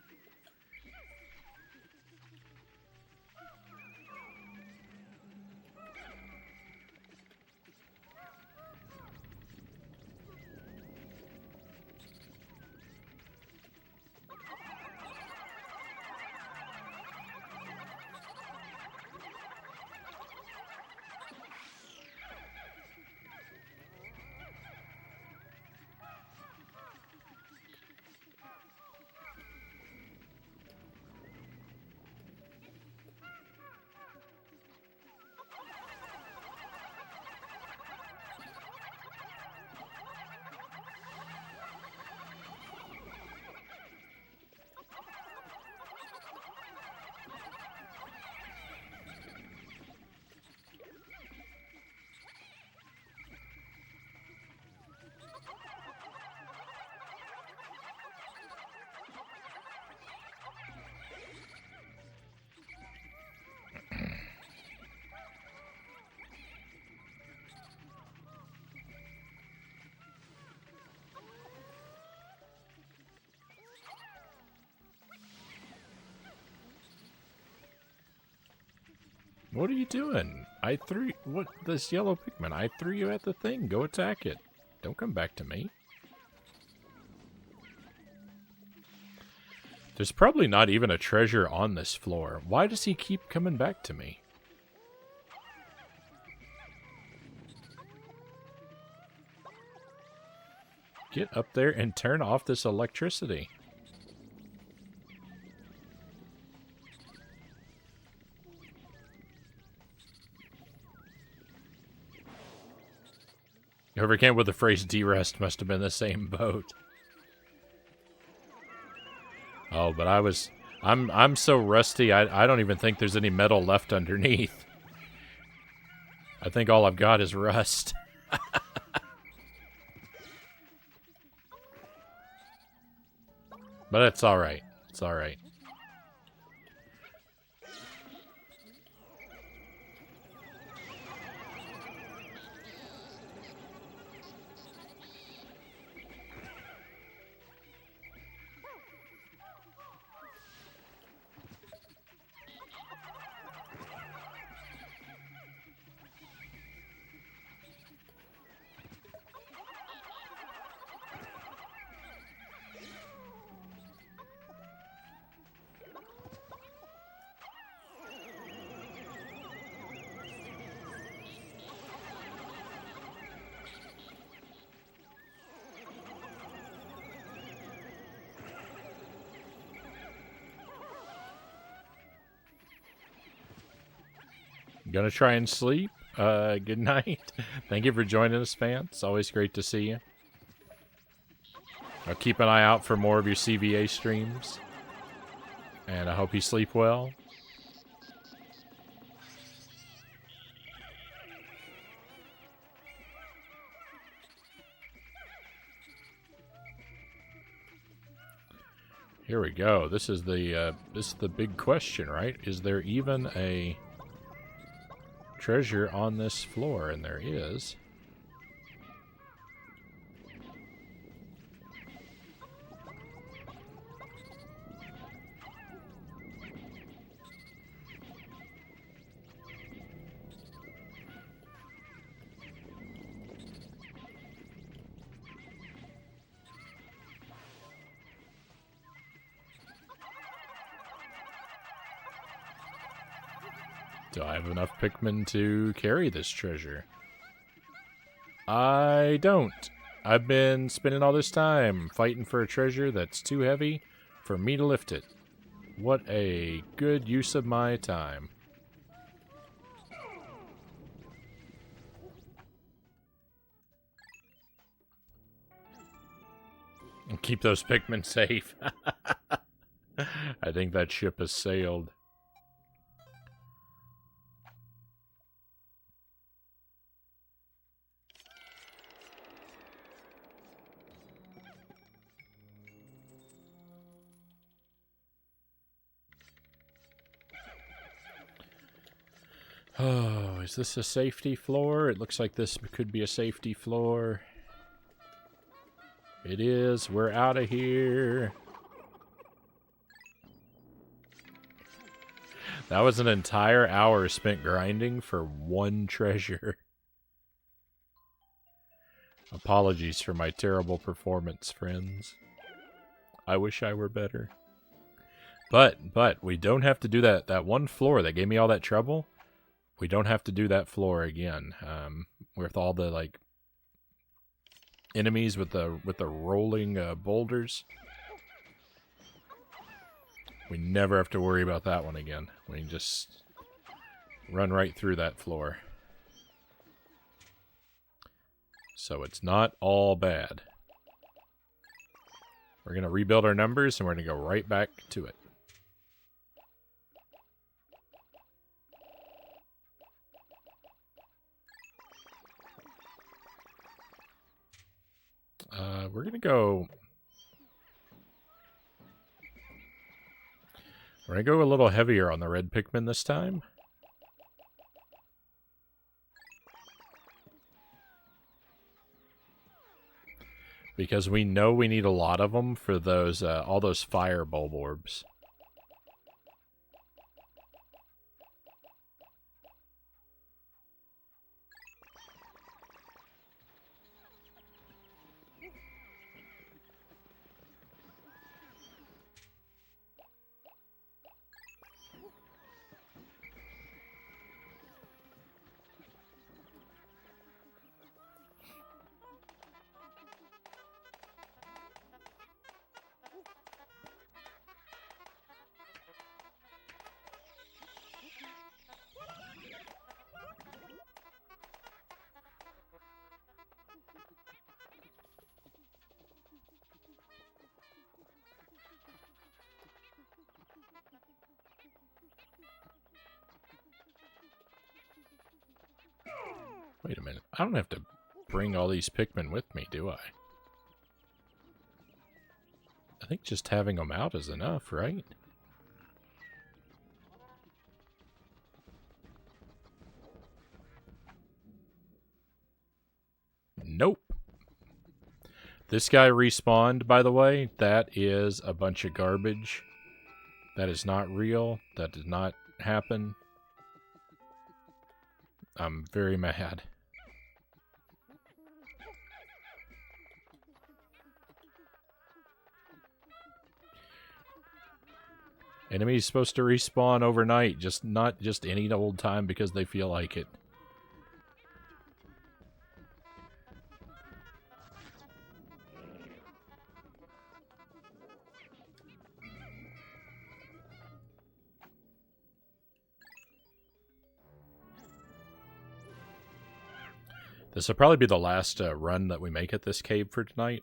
What are you doing? This yellow Pikmin? I threw you at the thing. Go attack it. Don't come back to me. There's probably not even a treasure on this floor. Why does he keep coming back to me? Get up there and turn off this electricity. Whoever came with the phrase "derest" must have been the same boat. Oh, but I'm so rusty. I don't even think there's any metal left underneath. I think all I've got is rust. But it's all right. It's all right. Gonna try and sleep. Good night. Thank you for joining us, fans. It's always great to see you. I'll keep an eye out for more of your CVA streams. And I hope you sleep well. Here we go. This is the big question, right? Is there even a treasure on this floor? And there is. Do I have enough Pikmin to carry this treasure? I don't. I've been spending all this time fighting for a treasure that's too heavy for me to lift it. What a good use of my time. And keep those Pikmin safe. I think that ship has sailed. Oh, is this a safety floor? It looks like this could be a safety floor. It is. We're out of here. That was an entire hour spent grinding for one treasure. Apologies for my terrible performance, friends. I wish I were better. But we don't have to do that one floor that gave me all that trouble. We don't have to do that floor again. With all the like enemies with the rolling boulders. We never have to worry about that one again. We can just run right through that floor. So it's not all bad. We're going to rebuild our numbers and we're going to go right back to it. We're going to go... We're going to go a little heavier on the red Pikmin this time. Because we know we need a lot of them for those all those fire bulb orbs. Wait a minute. I don't have to bring all these Pikmin with me, do I? I think just having them out is enough, right? Nope. This guy respawned, by the way. That is a bunch of garbage. That is not real. That did not happen. I'm very mad. Enemies supposed to respawn overnight, not just any old time because they feel like it. This will probably be the last run that we make at this cave for tonight.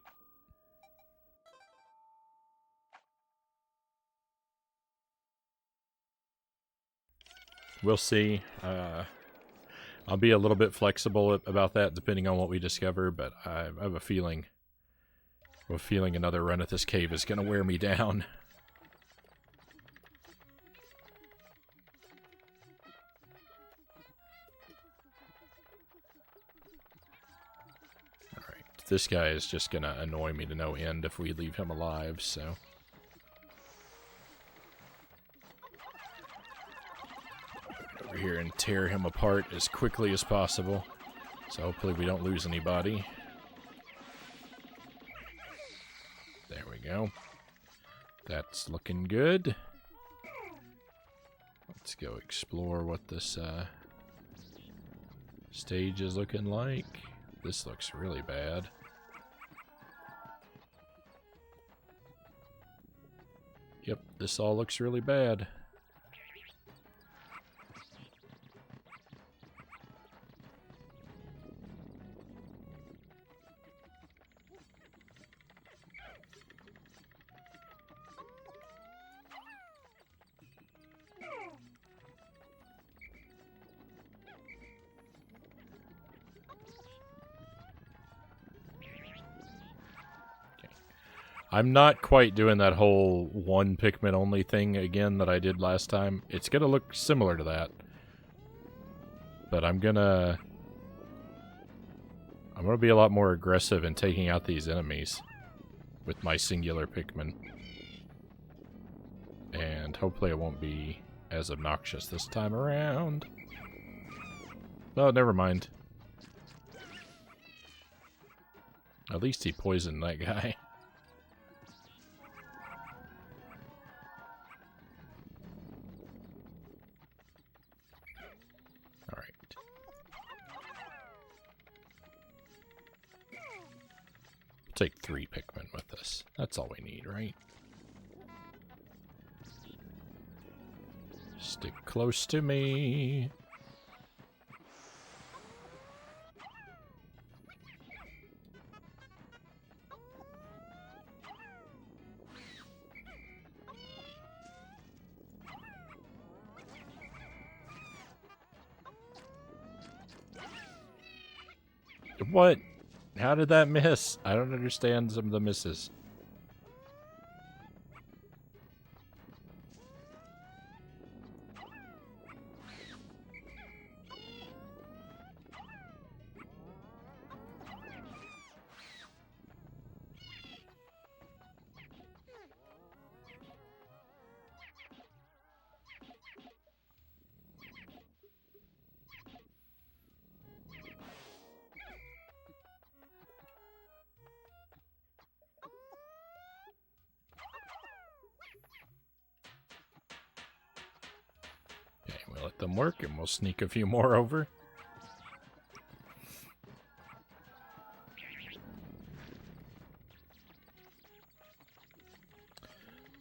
We'll see. I'll be a little bit flexible about that depending on what we discover, but I have a feeling another run at this cave is going to wear me down. Alright, this guy is just going to annoy me to no end if we leave him alive, so... here and tear him apart as quickly as possible. So hopefully we don't lose anybody. There we go. That's looking good. Let's go explore what this stage is looking like. This looks really bad. Yep, this all looks really bad. I'm not quite doing that whole one Pikmin only thing again that I did last time. It's gonna look similar to that. But I'm gonna be a lot more aggressive in taking out these enemies with my singular Pikmin. And hopefully it won't be as obnoxious this time around. Oh, never mind. At least he poisoned that guy. Take 3 Pikmin with us. That's all we need, right? Stick close to me. What? How did that miss? I don't understand some of the misses. We'll let them work and we'll sneak a few more over.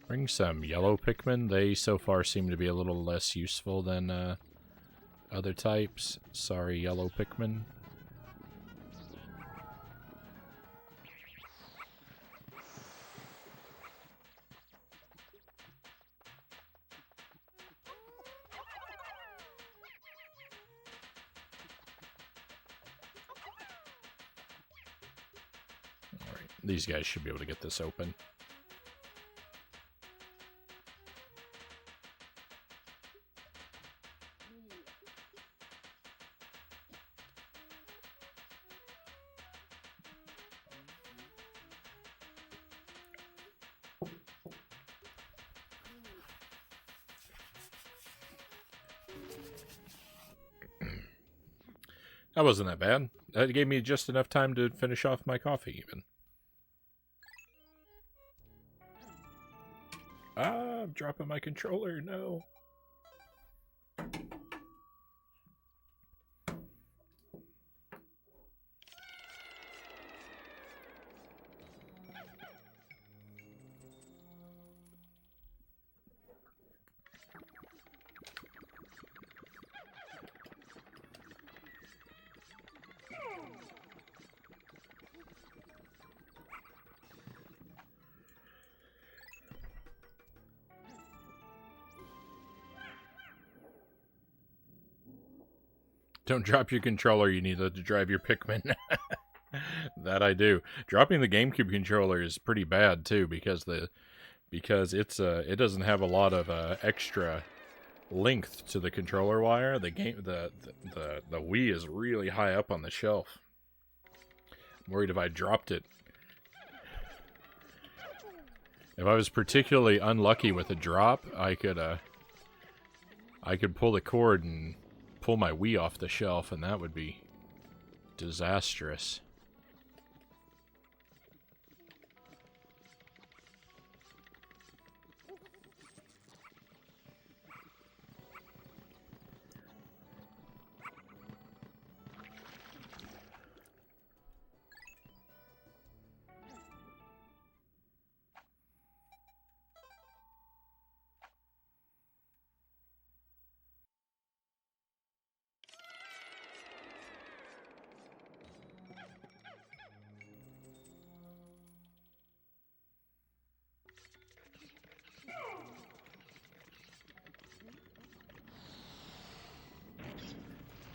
Bring some yellow Pikmin. They so far seem to be a little less useful than other types. Sorry, yellow Pikmin. Alright, these guys should be able to get this open. That wasn't that bad. That gave me just enough time to finish off my coffee, even. Ah, I'm dropping my controller, no. Don't drop your controller, you need to drive your Pikmin. That I do. Dropping the GameCube controller is pretty bad too because it's it doesn't have a lot of extra length to the controller wire. The Wii is really high up on the shelf. I'm worried if I dropped it. If I was particularly unlucky with a drop, I could pull the cord and pull my Wii off the shelf, and that would be disastrous.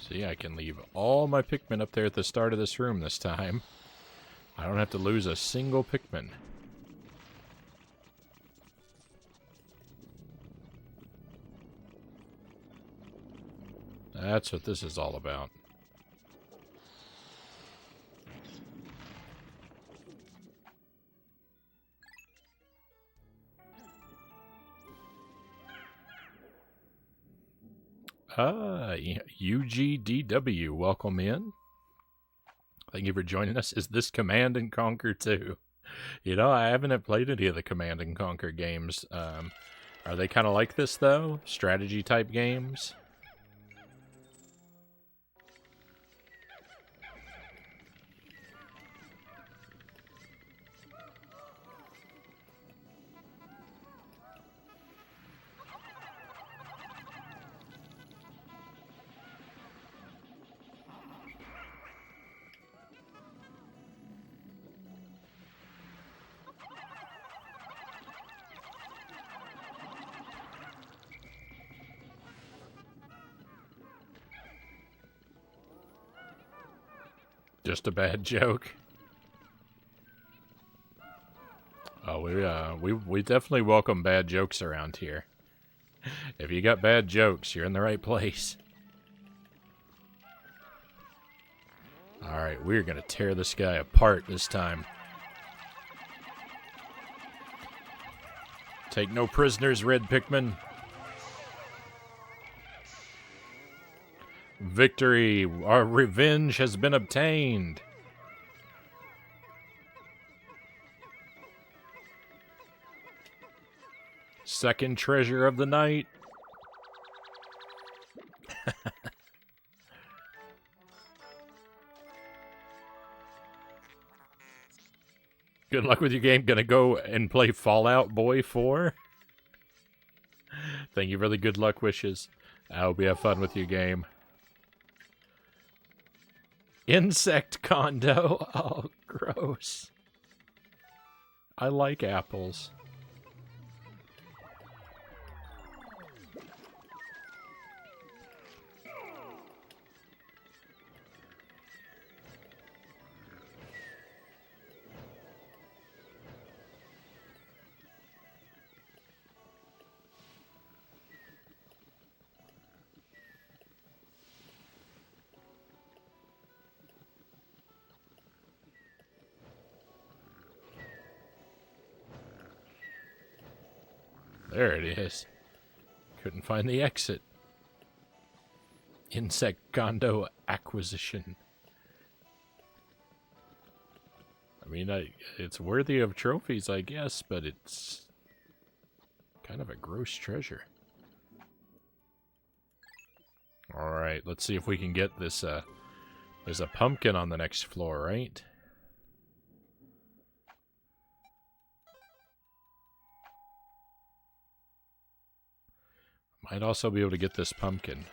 See, I can leave all my Pikmin up there at the start of this room this time. I don't have to lose a single Pikmin. That's what this is all about. UGDW, welcome in. Thank you for joining us. Is this Command and Conquer 2? You know, I haven't played any of the Command and Conquer games. Are they kind of like this, though? Strategy type games? Just a bad joke. Oh, we definitely welcome bad jokes around here. If you got bad jokes, you're in the right place. Alright, we're gonna tear this guy apart this time. Take no prisoners, Red Pikmin. Victory! Our revenge has been obtained! Second treasure of the night. Good luck with your game. Gonna go and play Fallout Boy 4. Thank you for the good luck wishes. I hope you have fun with your game. Insect condo. Oh, gross. I like apples. There it is. Couldn't find the exit. Insect condo acquisition. I mean, it's worthy of trophies, I guess, but it's kind of a gross treasure. Alright, let's see if we can get this, there's a pumpkin on the next floor, right? Might also be able to get this pumpkin.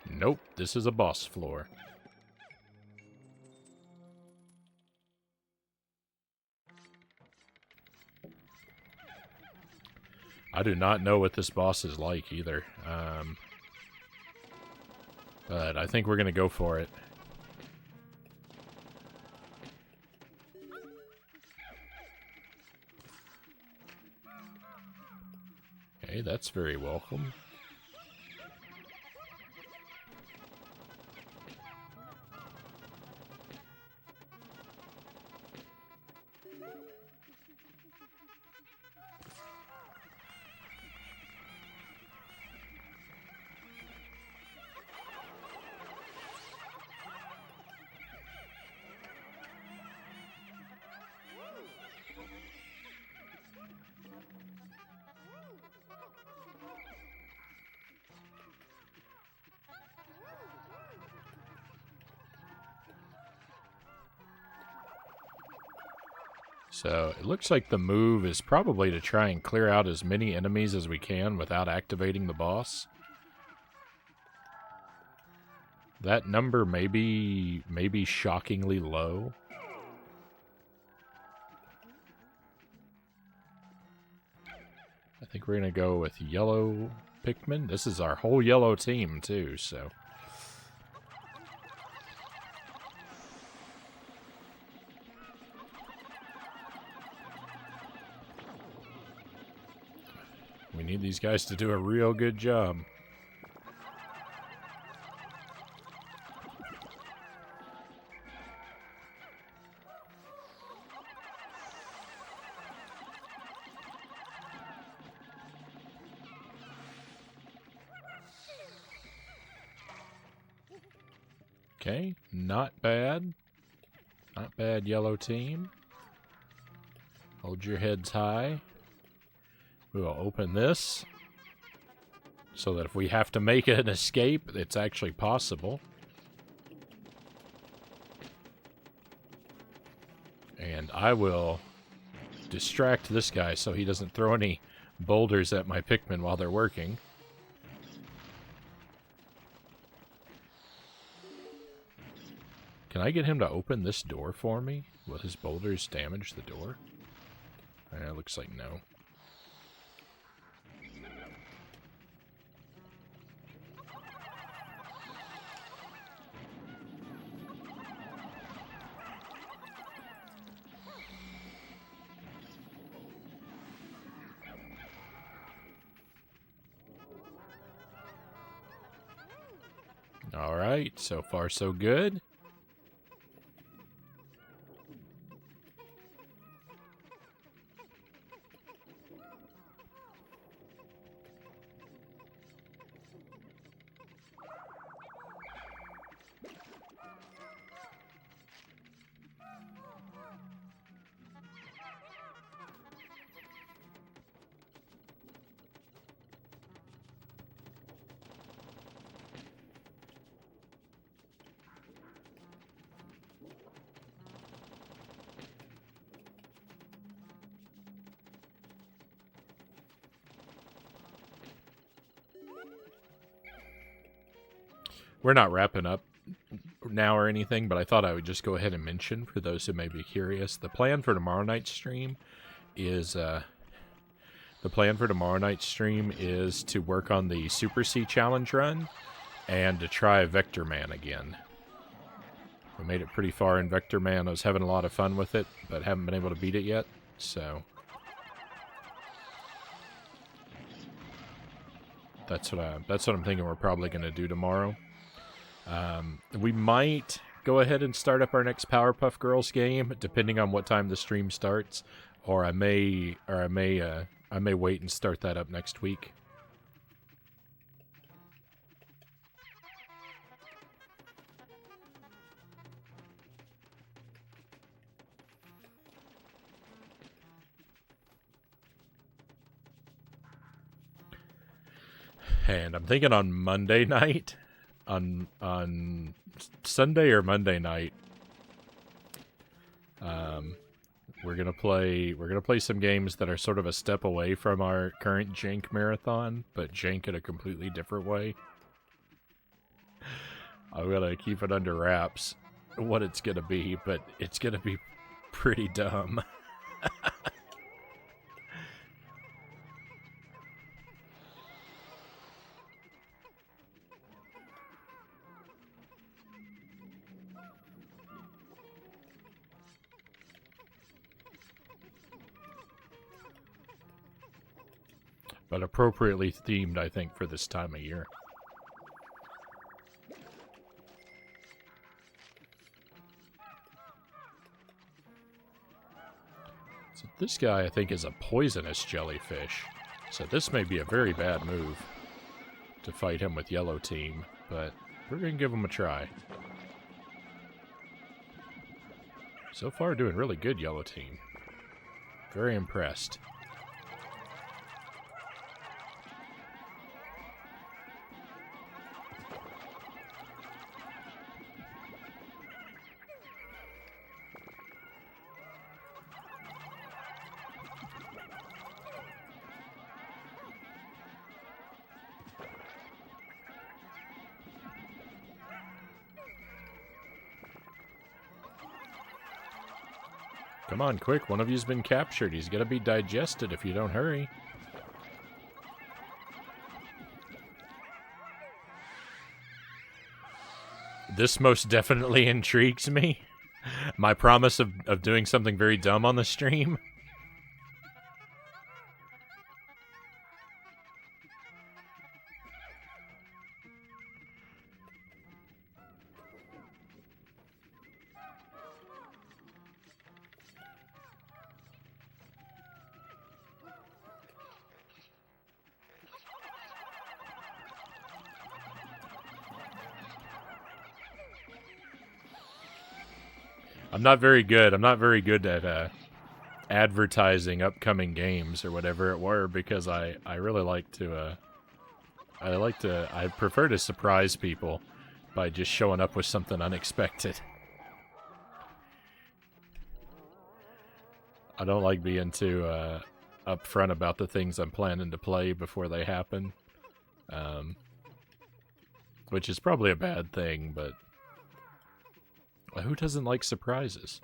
Nope, this is a boss floor. I do not know what this boss is like either. But I think we're going to go for it. Okay, that's very welcome. So, it looks like the move is probably to try and clear out as many enemies as we can without activating the boss. That number may be shockingly low. I think we're going to go with yellow Pikmin. This is our whole yellow team, too, so... We need these guys to do a real good job. Okay, not bad. Not bad, yellow team. Hold your heads high. We will open this so that if we have to make an escape, it's actually possible. And I will distract this guy so he doesn't throw any boulders at my Pikmin while they're working. Can I get him to open this door for me? Will his boulders damage the door? Looks like no. All right, so far so good. We're not wrapping up now or anything, but I thought I would just go ahead and mention for those who may be curious. The plan for tomorrow night's stream is to work on the Super C Challenge run and to try Vector Man again. We made it pretty far in Vector Man. I was having a lot of fun with it, but haven't been able to beat it yet. So that's what I'm thinking we're probably going to do tomorrow. We might go ahead and start up our next Powerpuff Girls game, depending on what time the stream starts, or I may wait and start that up next week. And I'm thinking on Monday night, on Sunday or Monday night, we're gonna play some games that are sort of a step away from our current Jank marathon, but Jank in a completely different way. I'm gonna keep it under wraps what it's gonna be, but it's gonna be pretty dumb. But appropriately themed, I think, for this time of year. So this guy, I think, is a poisonous jellyfish. So this may be a very bad move to fight him with yellow team, but we're going to give him a try. So far, doing really good, yellow team. Very impressed. Come on, quick. One of you's been captured. He's going to be digested if you don't hurry. This most definitely intrigues me. My promise of doing something very dumb on the stream. I'm not very good. I'm not very good at advertising upcoming games or whatever it were, because I really like to I prefer to surprise people by just showing up with something unexpected. I don't like being too upfront about the things I'm planning to play before they happen, which is probably a bad thing, but who doesn't like surprises?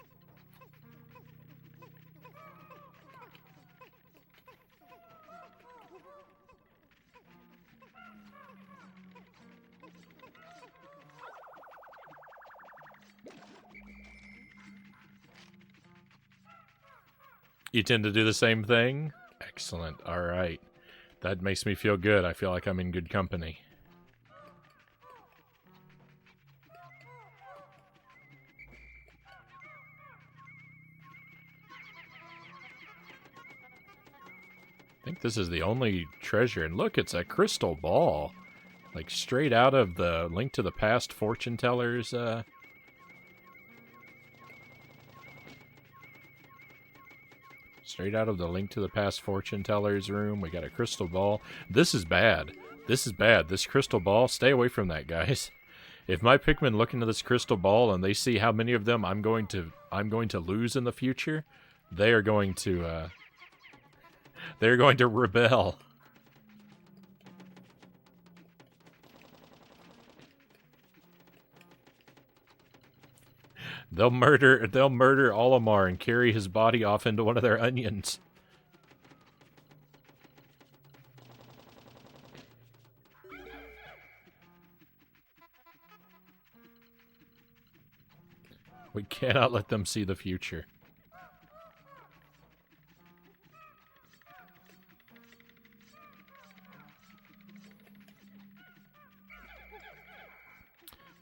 You tend to do the same thing? Excellent. All right. That makes me feel good. I feel like I'm in good company. I think this is the only treasure. And look, it's a crystal ball. Like straight out of the Link to the Past fortune tellers. Straight out of the Link to the Past fortune teller's room. We got a crystal ball. This is bad. This is bad. This crystal ball, stay away from that, guys. If my Pikmin look into this crystal ball and they see how many of them I'm going to lose in the future, they are going to rebel. They'll murder Olimar and carry his body off into one of their onions. We cannot let them see the future.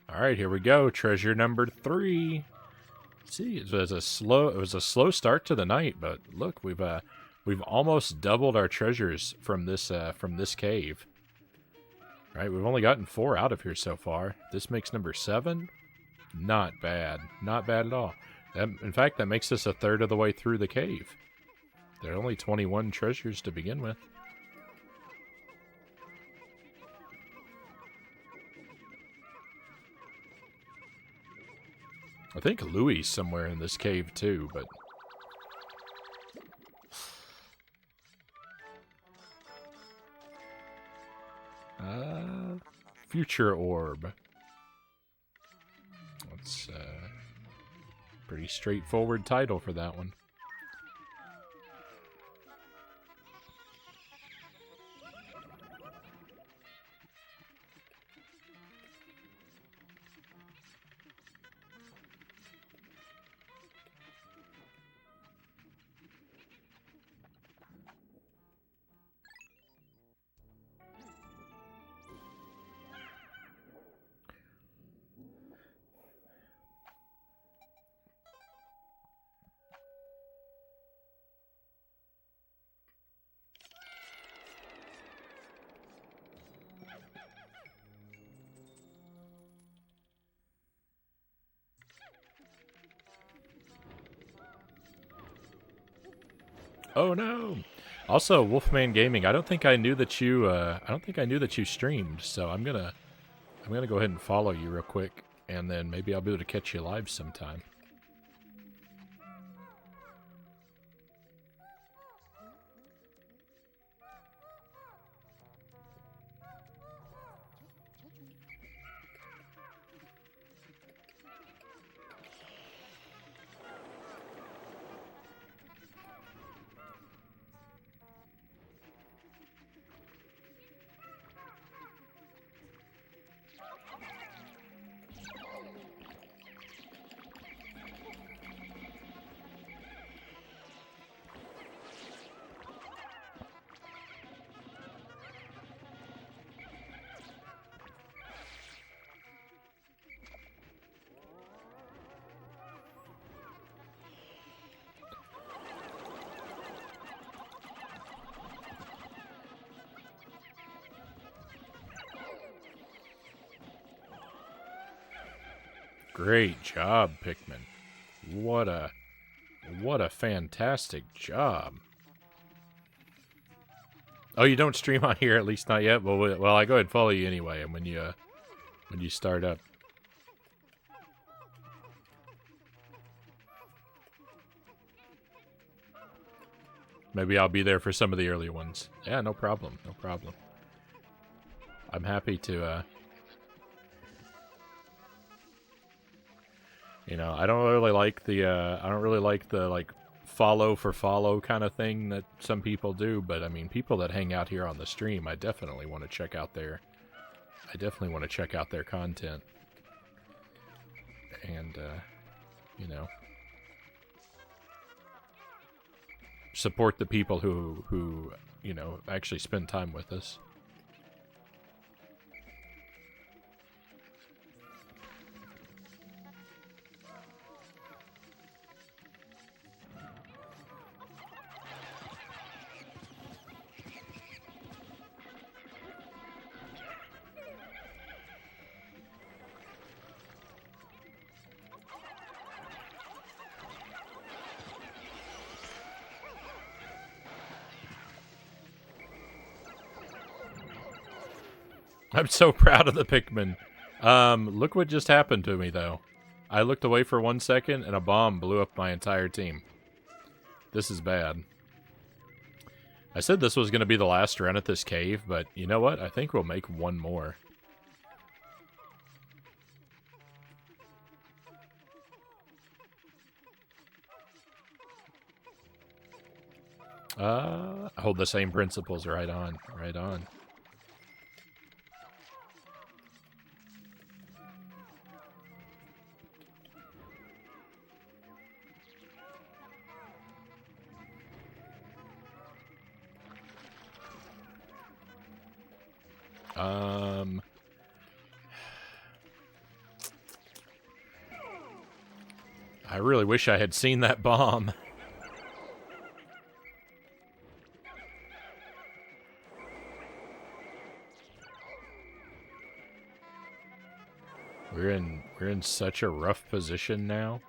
All right, here we go. Treasure number 3. See, it was a slow start to the night, but look, we've almost doubled our treasures from this cave. All right, we've only gotten 4 out of here so far. This makes number 7. Not bad. Not bad at all. In fact, that makes us a third of the way through the cave. There are only 21 treasures to begin with. I think Louis is somewhere in this cave too, but... Future Orb. That's pretty straightforward title for that one. Oh no! Also, Wolfman Gaming. I don't think I knew that you streamed. So I'm gonna go ahead and follow you real quick, and then maybe I'll be able to catch you live sometime. Great job, Pikmin. what a fantastic job. Oh, you don't stream on here, at least not yet. Well, I go ahead and follow you anyway. And when you start up. Maybe I'll be there for some of the early ones. Yeah, no problem. No problem. I'm happy to, you know, I don't really like the, like, follow for follow kind of thing that some people do, but, I mean, people that hang out here on the stream, I definitely want to check out their content. And, you know, support the people who, you know, actually spend time with us. I'm so proud of the Pikmin. Look what just happened to me, though. I looked away for 1 second, and a bomb blew up my entire team. This is bad. I said this was going to be the last run at this cave, but you know what? I think we'll make one more. Hold the same principles right on. Right on. I really wish I had seen that bomb. We're in such a rough position now.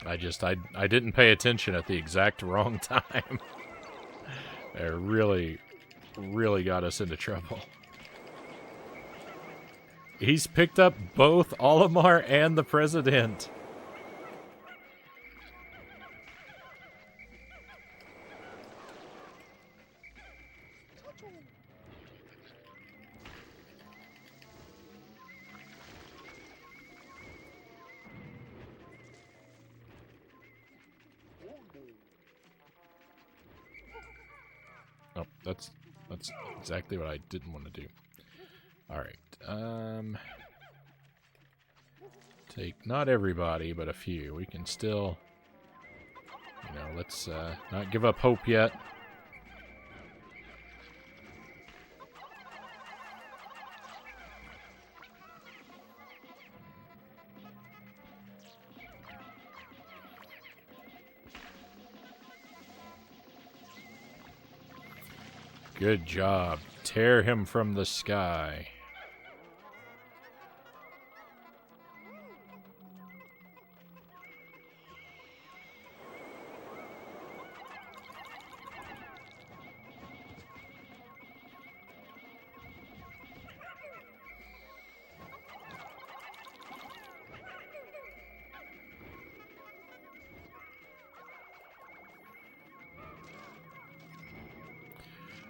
I didn't pay attention at the exact wrong time. It really got us into trouble. He's picked up both Olimar and the President. Oh, that's exactly what I didn't want to do. Alright, take not everybody, but a few. We can still, you know, let's not give up hope yet. Good job. Tear him from the sky.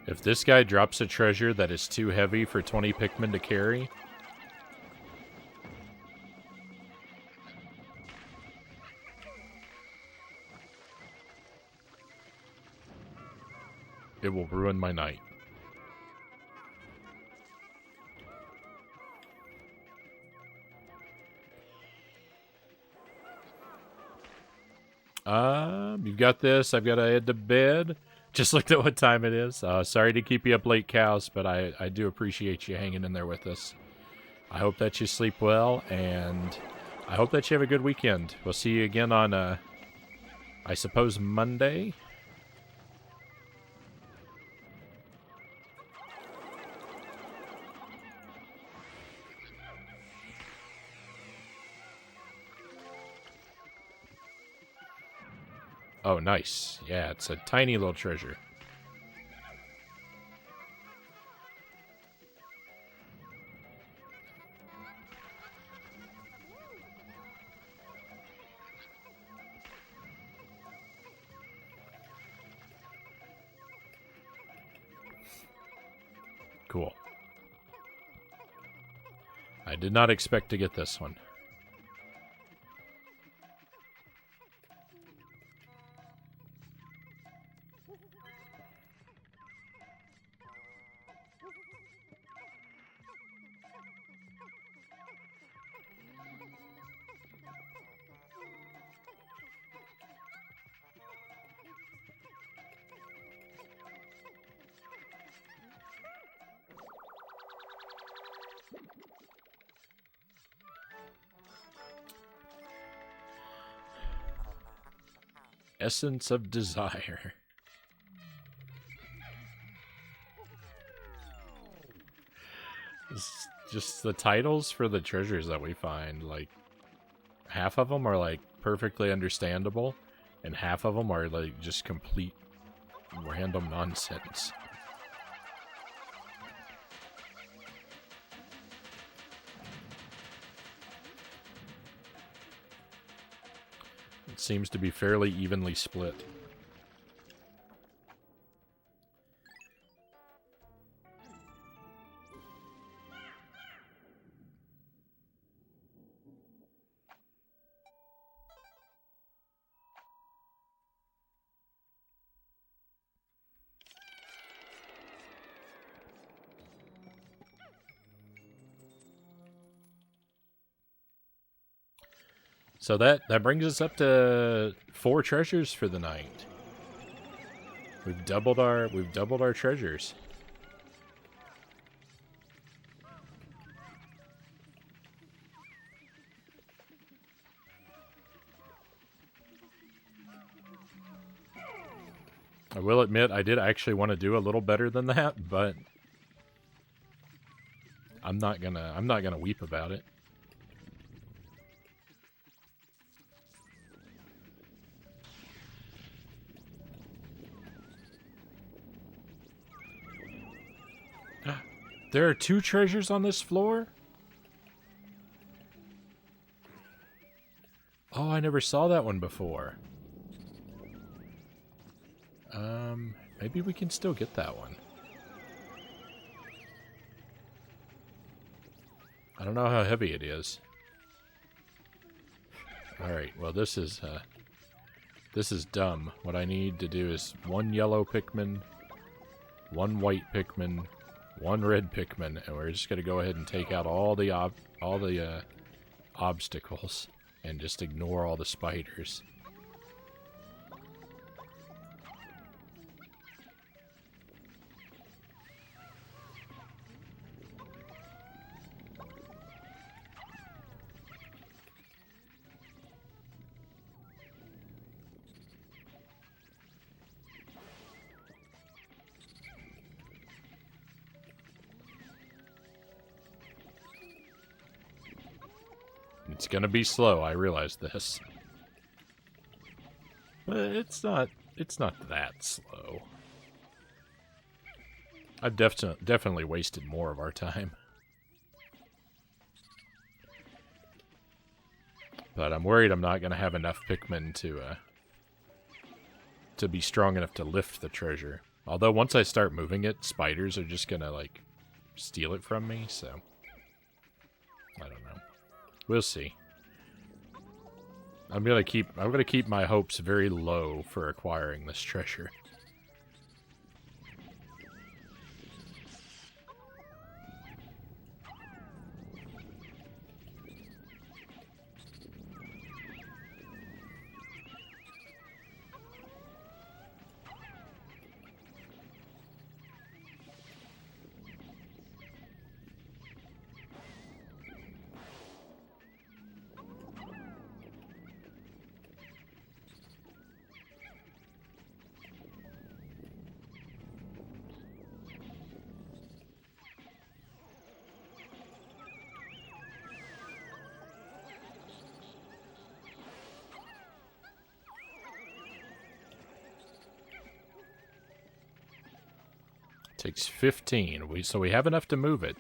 If this guy drops a treasure that is too heavy for 20 Pikmin to carry, it will ruin my night. You've got this. I've got to head to bed. Just looked at what time it is. Sorry to keep you up late, Cows, but I do appreciate you hanging in there with us. I hope that you sleep well, and I hope that you have a good weekend. We'll see you again on, I suppose, Monday? Oh, nice. Yeah, it's a tiny little treasure. Cool. I did not expect to get this one. Essence of Desire. It's just the titles for the treasures that we find, like, half of them are, like, perfectly understandable, and half of them are, like, just complete random nonsense. It seems to be fairly evenly split. So that brings us up to 4 treasures for the night. We've doubled our treasures. I will admit I did actually want to do a little better than that, but I'm not gonna weep about it. There are 2 treasures on this floor? Oh, I never saw that one before. Maybe we can still get that one. I don't know how heavy it is. Alright, well this is dumb. What I need to do is 1 yellow Pikmin, 1 white Pikmin, 1 red Pikmin, and we're just gonna go ahead and take out all the obstacles and just ignore all the spiders. It's gonna be slow, I realize this. But it's not that slow. I've definitely wasted more of our time. But I'm worried I'm not gonna have enough Pikmin to be strong enough to lift the treasure. Although once I start moving it, spiders are just gonna, like, steal it from me, so I don't know. We'll see. I'm gonna keep my hopes very low for acquiring this treasure. Takes 15. So we have enough to move it.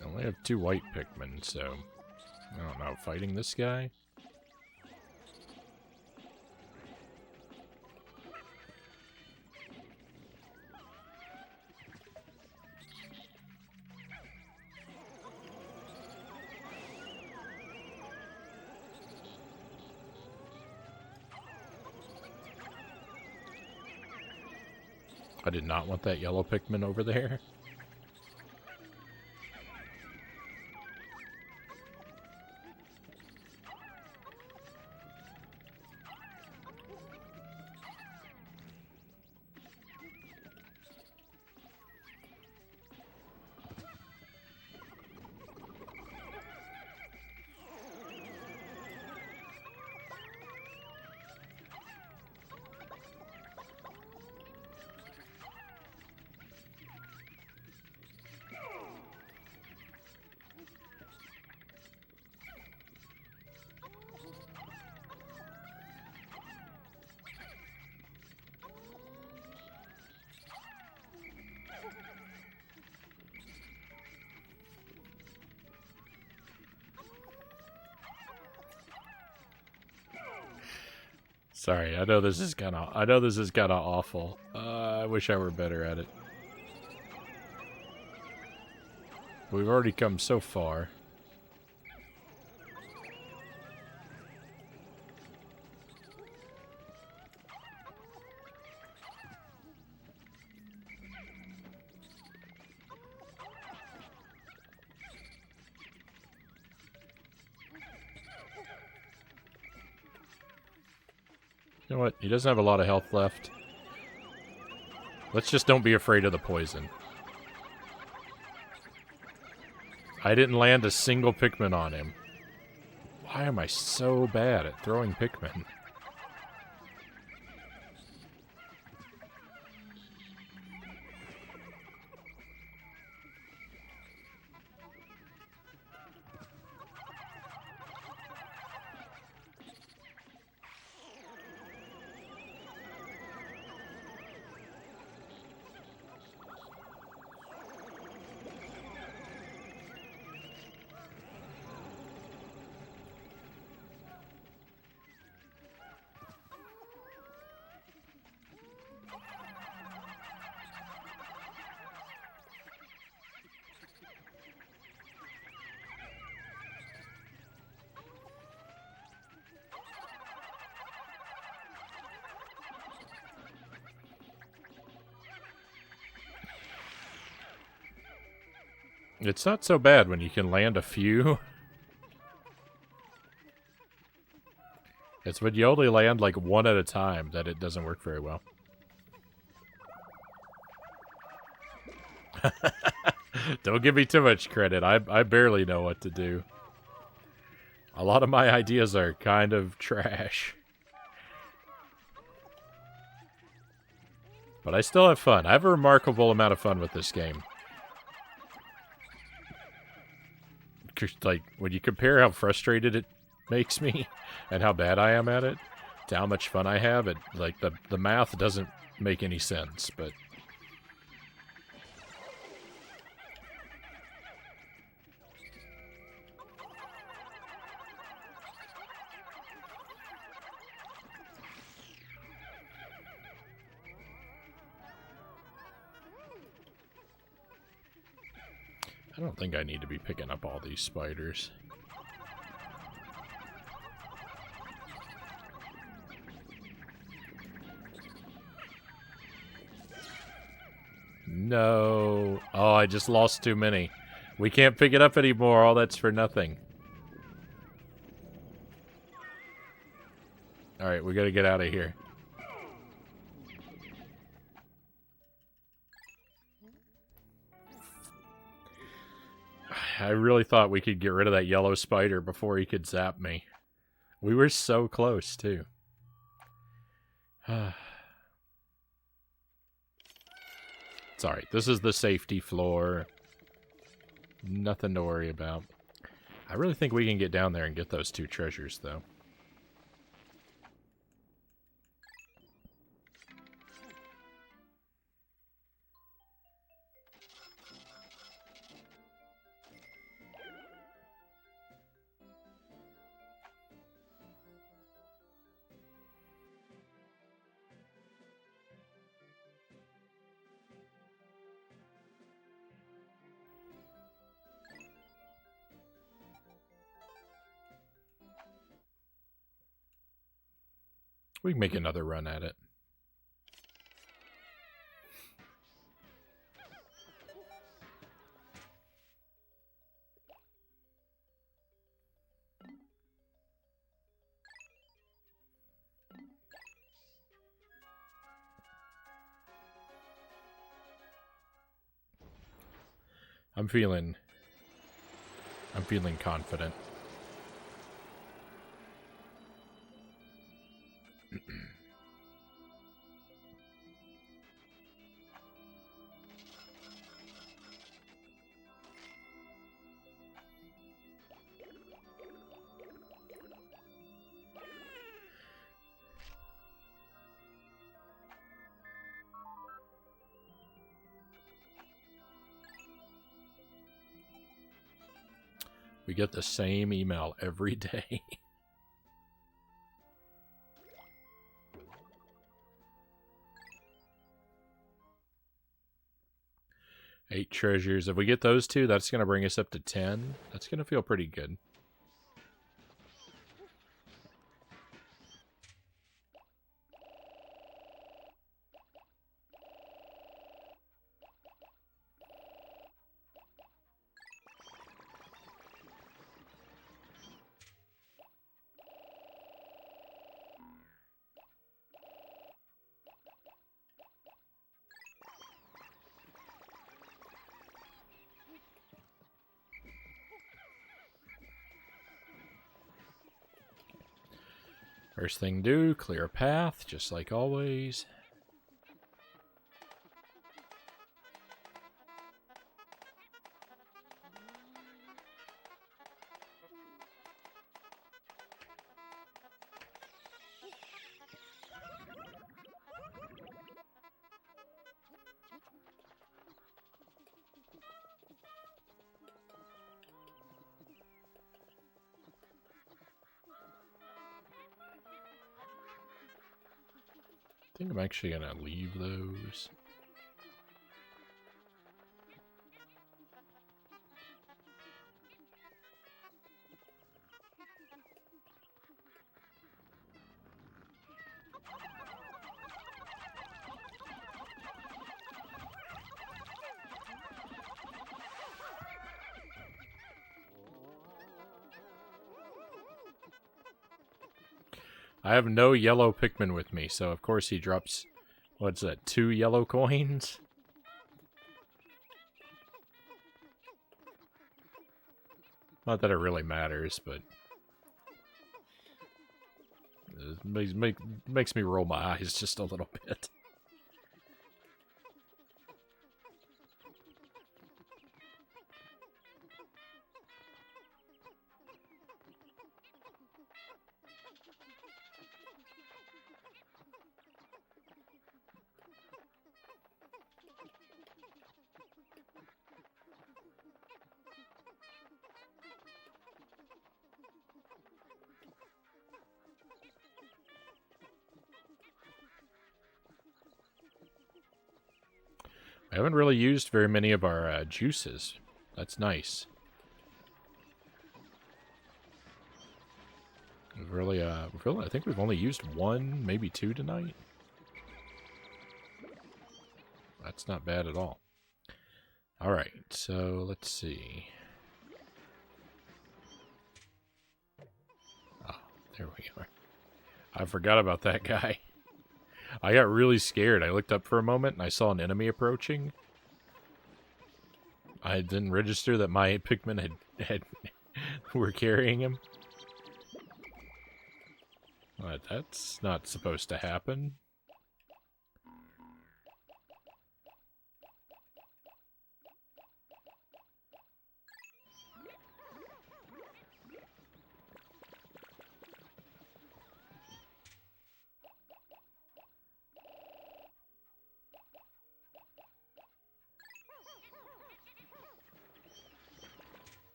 I only have 2 white Pikmin, so I don't know. Fighting this guy? I did not want that yellow Pikmin over there. Sorry, I know this is kind of awful. I wish I were better at it. We've already come so far. You know what? He doesn't have a lot of health left. Let's just don't be afraid of the poison. I didn't land a single Pikmin on him. Why am I so bad at throwing Pikmin? It's not so bad when you can land a few. It's when you only land like one at a time that it doesn't work very well. Don't give me too much credit. I barely know what to do. A lot of my ideas are kind of trash. But I still have fun. I have a remarkable amount of fun with this game. Like, when you compare how frustrated it makes me and how bad I am at it to how much fun I have, it like the math doesn't make any sense, but I don't think I need to be picking up all these spiders. No. Oh, I just lost too many. We can't pick it up anymore. All that's for nothing. Alright, we gotta get out of here. I really thought we could get rid of that yellow spider before he could zap me. We were so close, too. It's alright. This is the safety floor. Nothing to worry about. I really think we can get down there and get those 2 treasures, though. We can make another run at it. I'm feeling confident. We get the same email every day. Eight treasures. If we get those 2, that's going to bring us up to 10. That's going to feel pretty good. First thing do, clear a path, just like always. I think I'm actually going to leave those. I have no yellow Pikmin with me, so of course he drops, what's that, 2 yellow coins? Not that it really matters, but it makes me roll my eyes just a little bit. I haven't really used very many of our juices. That's nice. We've really, I think we've only used 1, maybe 2 tonight. That's not bad at all. Alright, so let's see. Oh, there we are. I forgot about that guy. I got really scared. I looked up for a moment and I saw an enemy approaching. I didn't register that my Pikmin had were carrying him. But that's not supposed to happen.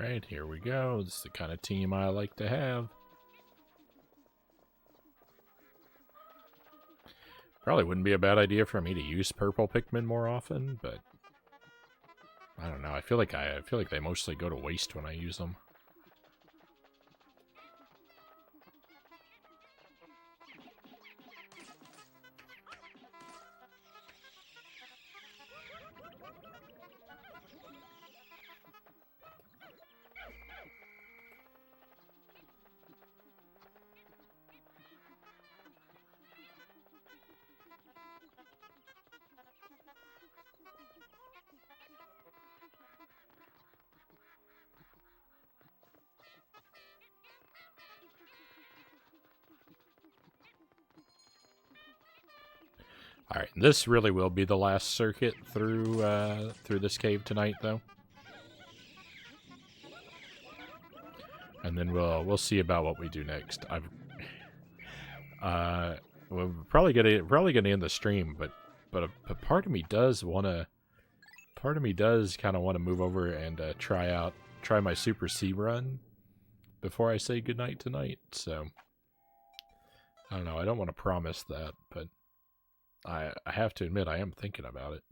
Alright, here we go. This is the kind of team I like to have. Probably wouldn't be a bad idea for me to use purple Pikmin more often, but I don't know. I feel like they mostly go to waste when I use them. Alright, this really will be the last circuit through this cave tonight, though. And then we'll see about what we do next. We're probably gonna end the stream, but part of me does kind of want to move over and try my Super C run before I say goodnight tonight. So I don't know. I don't want to promise that, but I have to admit I am thinking about it.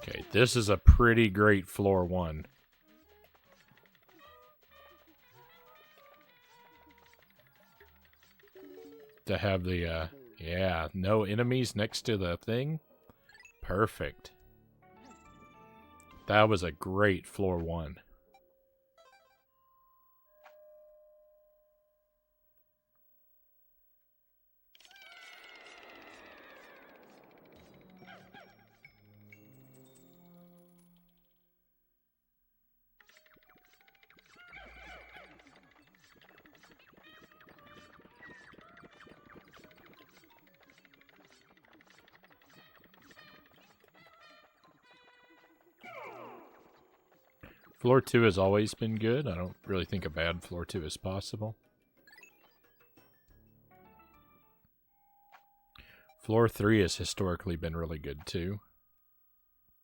Okay, this is a pretty great floor 1. To have the, yeah, no enemies next to the thing. Perfect. That was a great floor 1. Floor 2 has always been good. I don't really think a bad floor 2 is possible. Floor 3 has historically been really good too.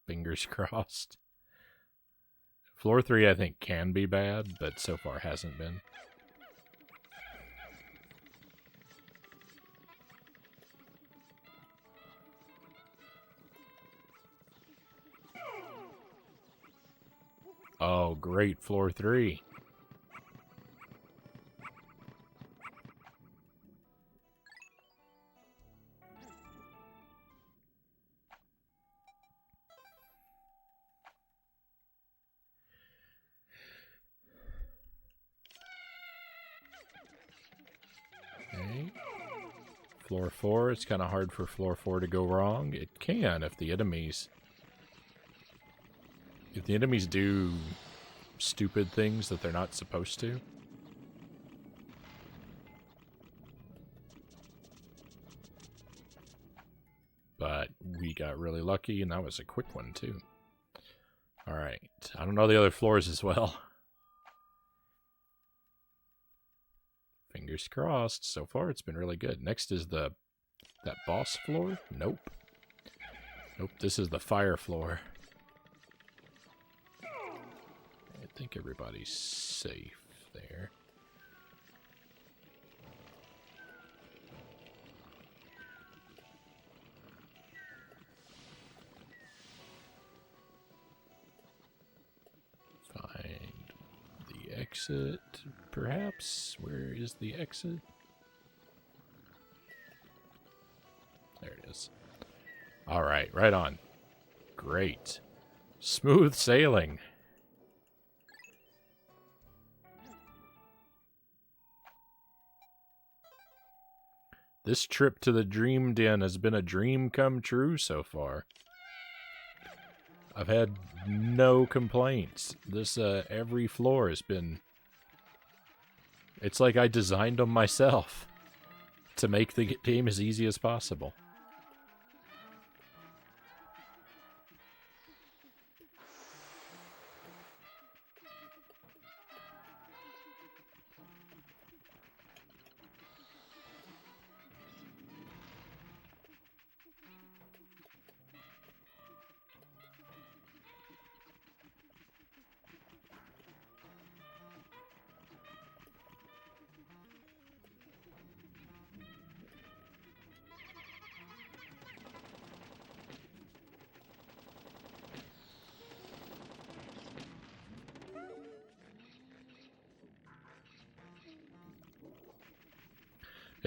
Fingers crossed. Floor 3 I think can be bad, but so far hasn't been. Oh, great, floor 3. Okay. Floor 4, it's kind of hard for floor 4 to go wrong. It can if the enemies do stupid things that they're not supposed to. But we got really lucky, and that was a quick one, too. Alright. I don't know the other floors as well. Fingers crossed. So far, it's been really good. Next is that boss floor? Nope. Nope, this is the fire floor. I think everybody's safe there. Find the exit, perhaps? Where is the exit? There it is. All right, right on. Great. Smooth sailing. This trip to the Dream Den has been a dream come true so far. I've had no complaints. This, every floor has been... It's like I designed them myself to make the game as easy as possible.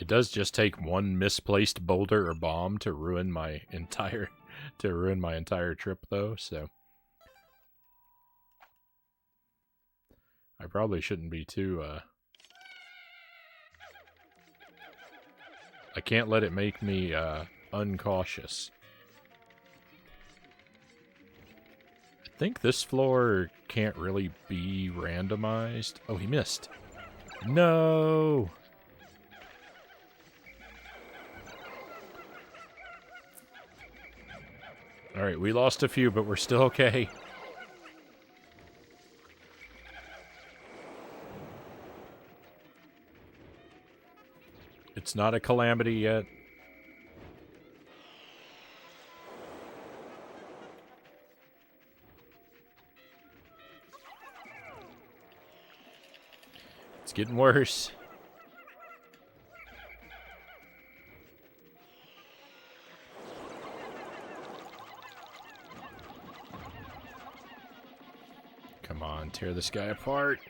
It does just take one misplaced boulder or bomb to ruin my entire trip though, so I probably shouldn't be too I can't let it make me uncautious. I think this floor can't really be randomized. Oh, he missed. No. Alright, we lost a few, but we're still okay. It's not a calamity yet. It's getting worse. Come on, tear this guy apart.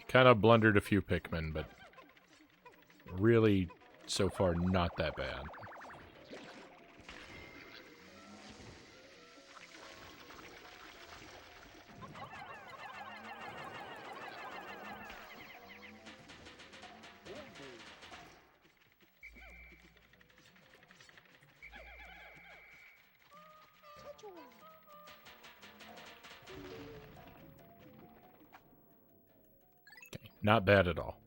Kind of blundered a few Pikmin, but really, so far, not that bad. Not bad at all.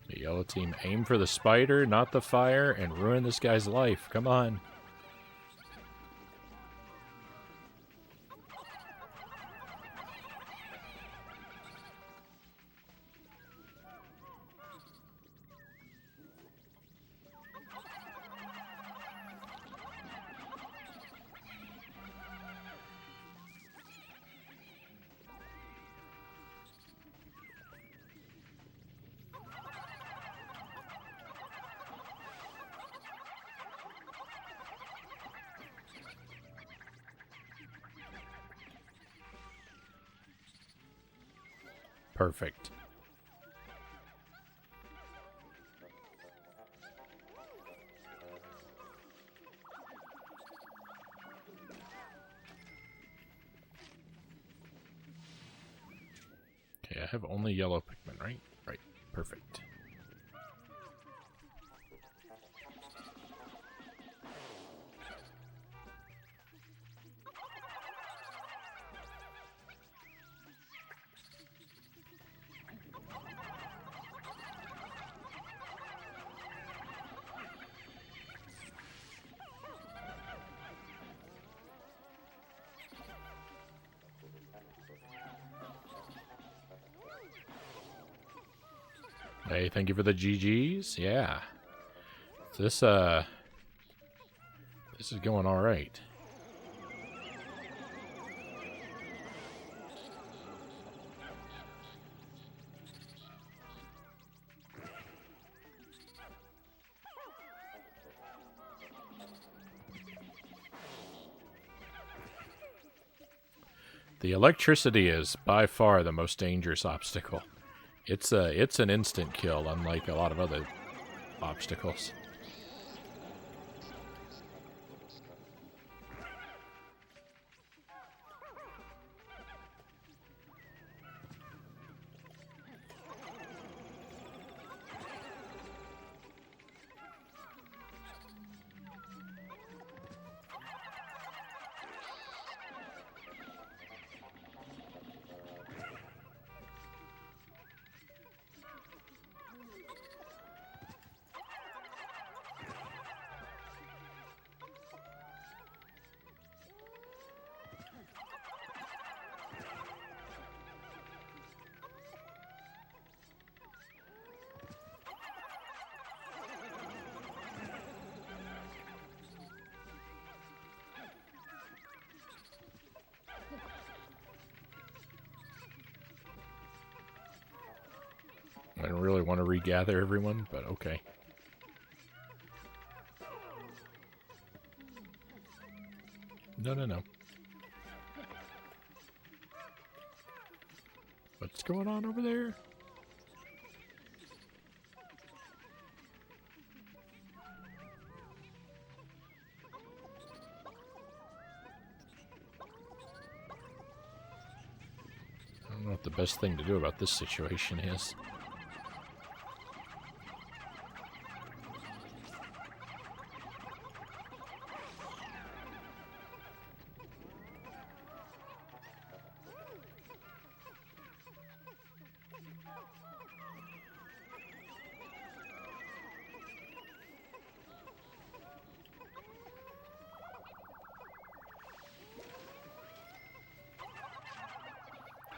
The yellow team aim for the spider, not the fire, and ruin this guy's life. Come on. Perfect. have only yellow Pikmin, right? Right. Perfect. Hey, thank you for the GGs. Yeah. This is going all right. The electricity is by far the most dangerous obstacle. It's an instant kill, unlike a lot of other obstacles. I don't really want to regather everyone, but okay. No. What's going on over there? I don't know what the best thing to do about this situation is.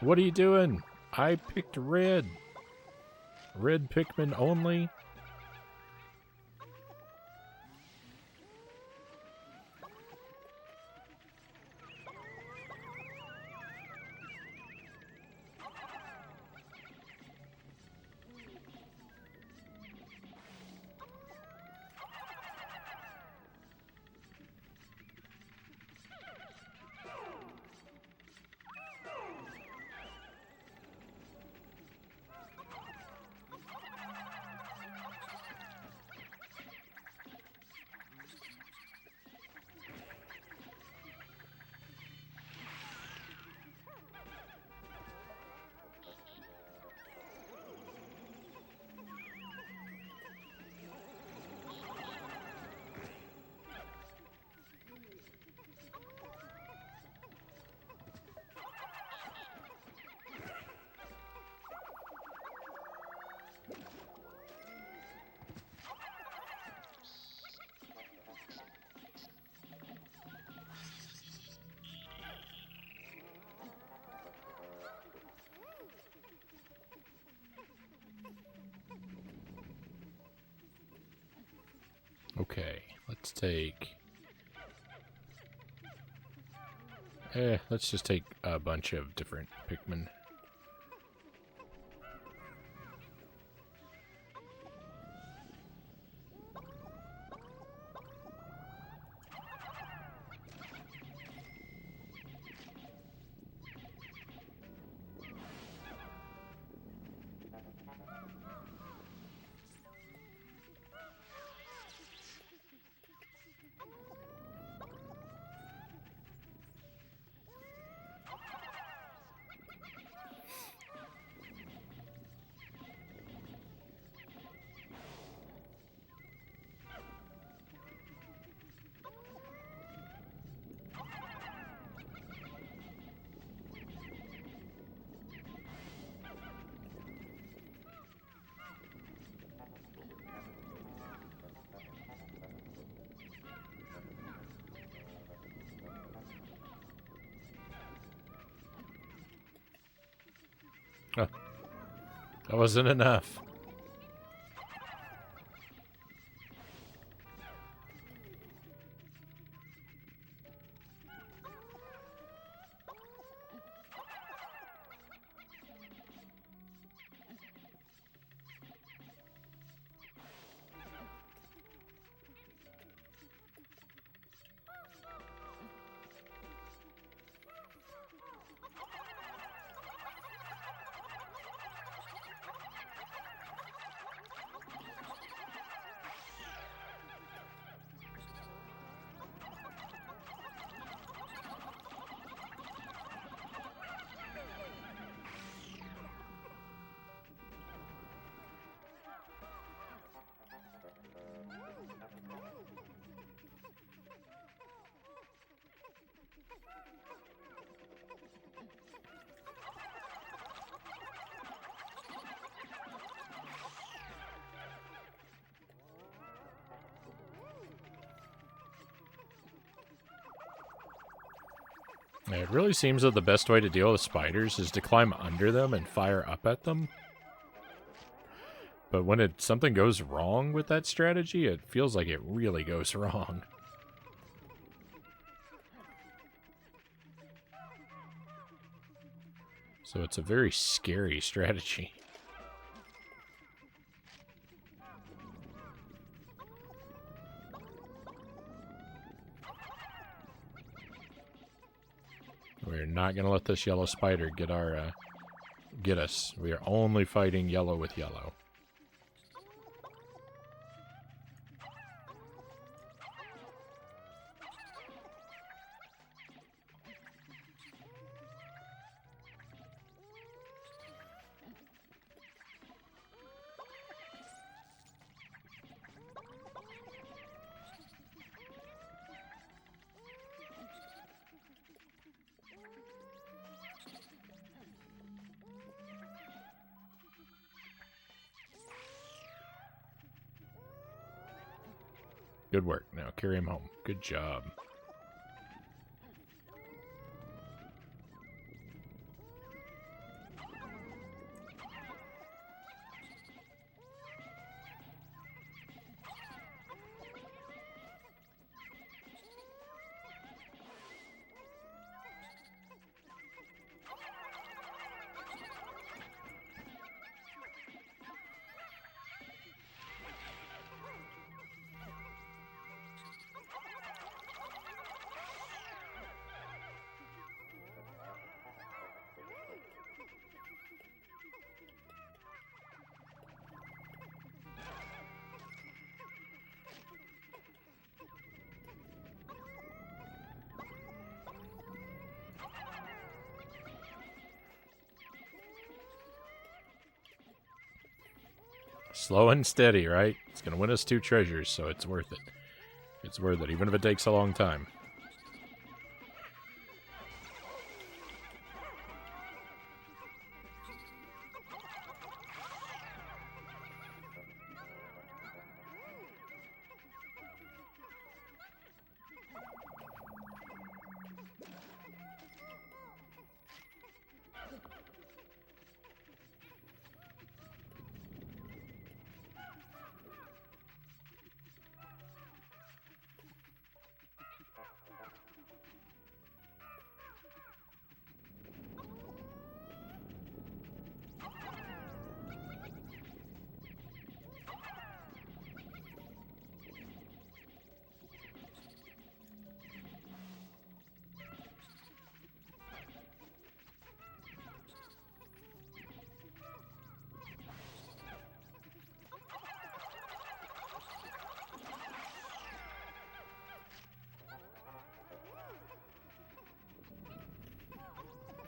What are you doing? I picked red. Red Pikmin only. Okay, let's take... let's just take a bunch of different Pikmin. Oh, that wasn't enough. It really seems that the best way to deal with spiders is to climb under them and fire up at them. But when something goes wrong with that strategy, it feels like it really goes wrong. So it's a very scary strategy. We're not going to let this yellow spider get us. We are only fighting yellow with yellow. Good work. Now carry him home. Good job. Slow and steady, right? It's going to win us 2 treasures, so it's worth it. It's worth it, even if it takes a long time.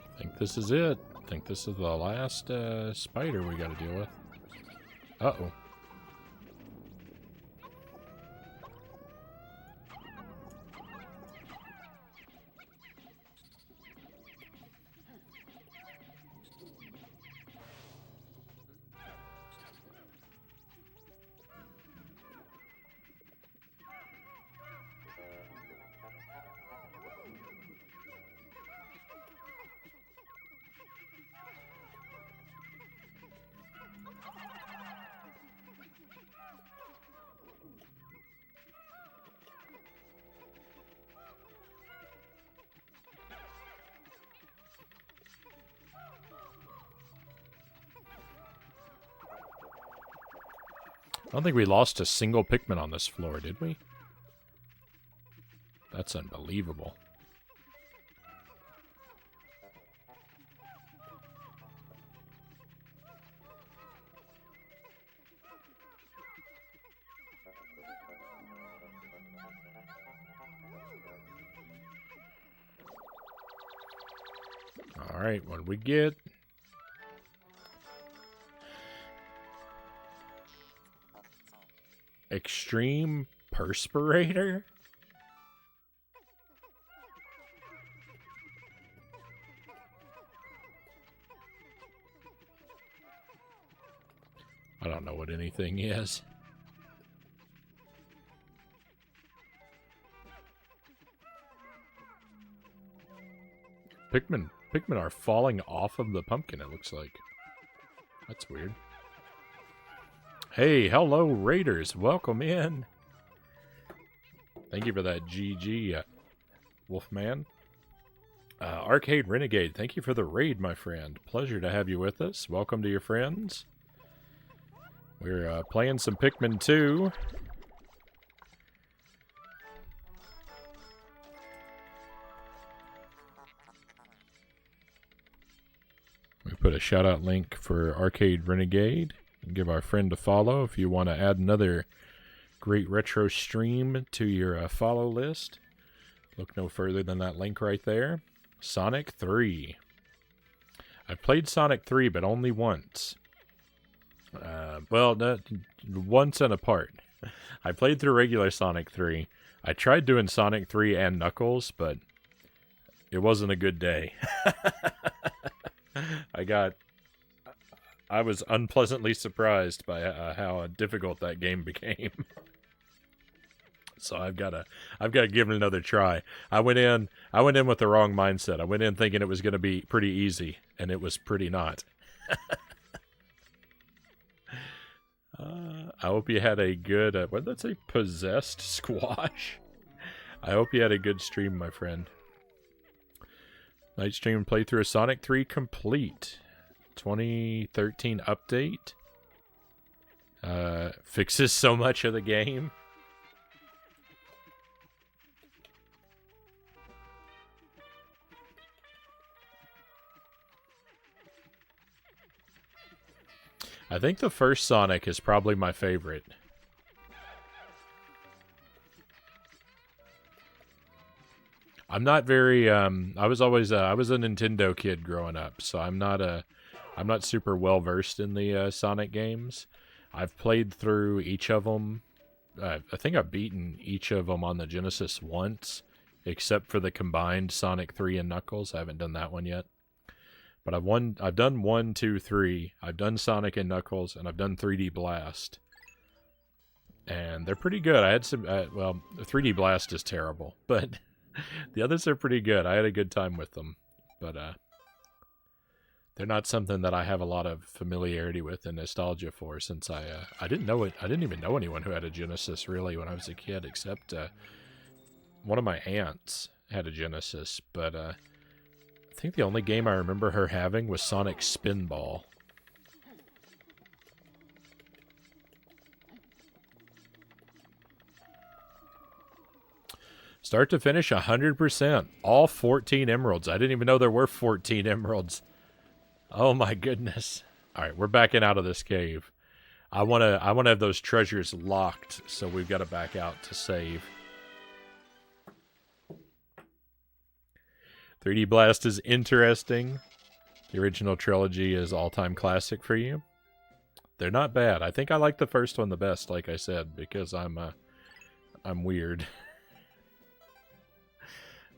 I think this is it. I think this is the last spider we got to deal with. Uh-oh. I don't think we lost a single Pikmin on this floor, did we? That's unbelievable. Alright, what do we get? Extreme Perspirator? I don't know what anything is. Pikmin are falling off of the pumpkin, it looks like. That's weird. Hey, hello, Raiders. Welcome in. Thank you for that, GG, Wolfman. Arcade Renegade, thank you for the raid, my friend. Pleasure to have you with us. Welcome to your friends. We're playing some Pikmin 2. We put a shout-out link for Arcade Renegade. Give our friend a follow if you want to add another great retro stream to your follow list. Look no further than that link right there. Sonic 3. I've played Sonic 3, but only once. Well, once and a part. I played through regular Sonic 3. I tried doing Sonic 3 and Knuckles, but it wasn't a good day. I was unpleasantly surprised by how difficult that game became. So I've got to give it another try. I went in with the wrong mindset. I went in thinking it was going to be pretty easy, and it was pretty not. I hope you had a good, what did that say? Possessed squash? I hope you had a good stream, my friend. Night stream playthrough of Sonic 3 complete. 2013 update. Fixes so much of the game. I think the first Sonic is probably my favorite. I'm not very, I was a Nintendo kid growing up, so I'm not super well versed in the Sonic games. I've played through each of them. I think I've beaten each of them on the Genesis once, except for the combined Sonic 3 and Knuckles. I haven't done that one yet. But I've done 1, 2, 3. I've done Sonic and Knuckles, and I've done 3D Blast. And they're pretty good. I had some, well, 3D Blast is terrible, but the others are pretty good. I had a good time with them. But, they're not something that I have a lot of familiarity with and nostalgia for, since I didn't know it. I didn't even know anyone who had a Genesis, really, when I was a kid, except, one of my aunts had a Genesis, but, I think the only game I remember her having was Sonic Spinball. Start to finish, 100%. All 14 emeralds. I didn't even know there were 14 emeralds. Oh my goodness. Alright, we're backing out of this cave. I wanna have those treasures locked, so we've got to back out to save. 3D Blast is interesting. The original trilogy is all-time classic for you. They're not bad. I think I like the first one the best, like I said, because I'm weird.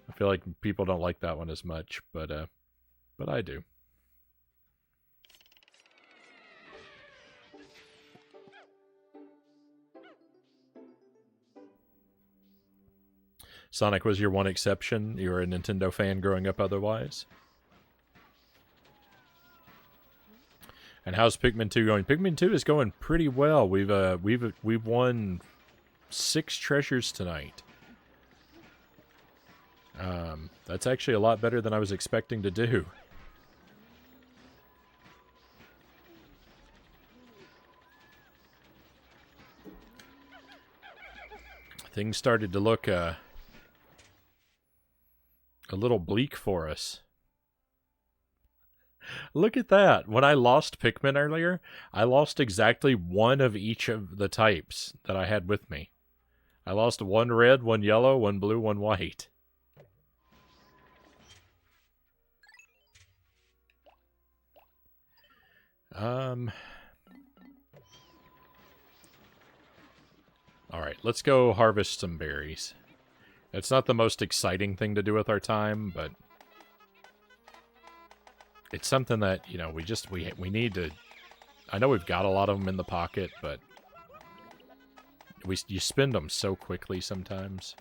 I feel like people don't like that one as much, but I do. Sonic was your one exception. You were a Nintendo fan growing up otherwise. And how's Pikmin 2 going? Pikmin 2 is going pretty well. We've won 6 treasures tonight. That's actually a lot better than I was expecting to do. things started to look a little bleak for us. Look at that. When I lost Pikmin earlier, I lost exactly one of each of the types that I had with me. I lost one red, one yellow, one blue, one white. Alright, let's go harvest some berries. It's not the most exciting thing to do with our time, but it's something that, you know, we need to... I know we've got a lot of them in the pocket, but you spend them so quickly sometimes.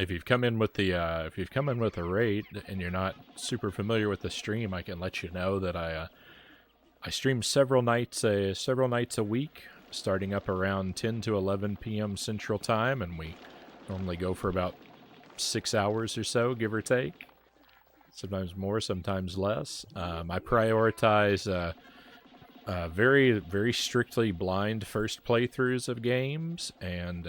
If you've come in with the raid and you're not super familiar with the stream, I can let you know that I stream several nights a week, starting up around 10 to 11 p.m. Central Time, and we normally go for about 6 hours or so, give or take. Sometimes more, sometimes less. I prioritize very, very strictly blind first playthroughs of games, and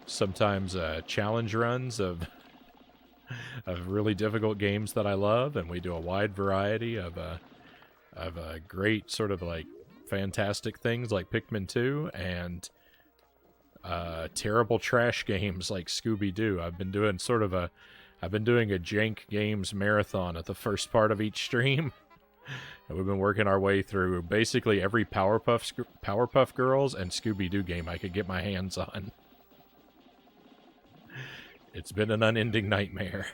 sometimes challenge runs of really difficult games that I love, and we do a wide variety of great sort of like fantastic things like Pikmin 2 and terrible trash games like Scooby-Doo. I've been doing a Jank Games marathon at the first part of each stream. And we've been working our way through basically every Powerpuff Girls and Scooby-Doo game I could get my hands on. It's been an unending nightmare.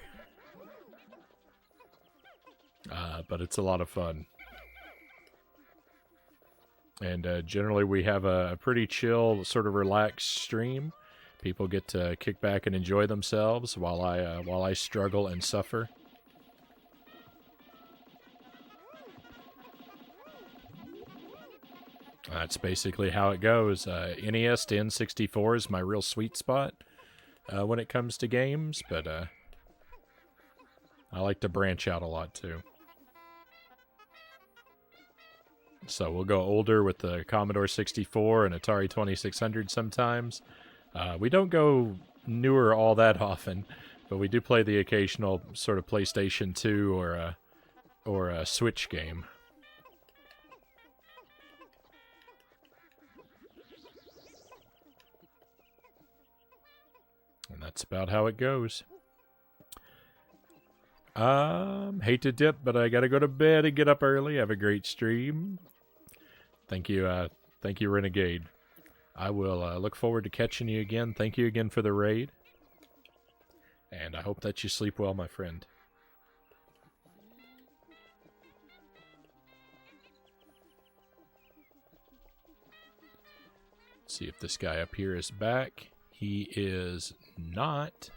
But it's a lot of fun. And generally we have a pretty chill, sort of relaxed stream. People get to kick back and enjoy themselves while I struggle and suffer. That's basically how it goes. NES to N64 is my real sweet spot when it comes to games, but I like to branch out a lot too. So we'll go older with the Commodore 64 and Atari 2600 sometimes. We don't go newer all that often, but we do play the occasional sort of PlayStation 2 or a Switch game. And that's about how it goes. Hate to dip, but I gotta go to bed and get up early. Have a great stream. Thank you, Renegade. I will look forward to catching you again. Thank you again for the raid. And I hope that you sleep well, my friend. Let's see if this guy up here is back. He is not.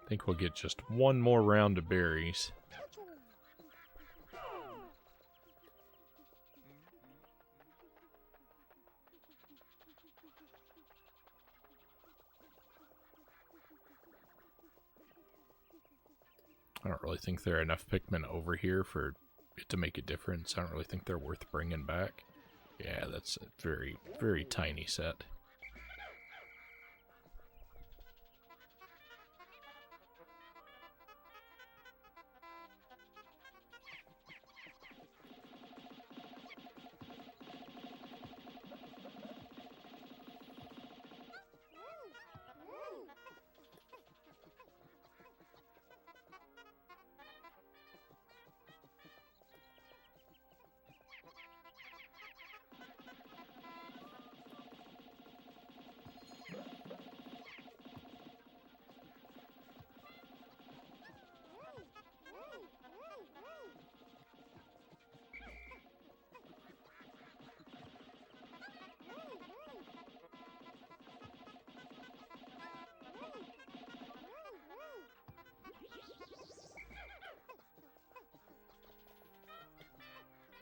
I think we'll get just one more round of berries. I don't really think there are enough Pikmin over here for it to make a difference. I don't really think they're worth bringing back. Yeah, that's a very, very tiny set.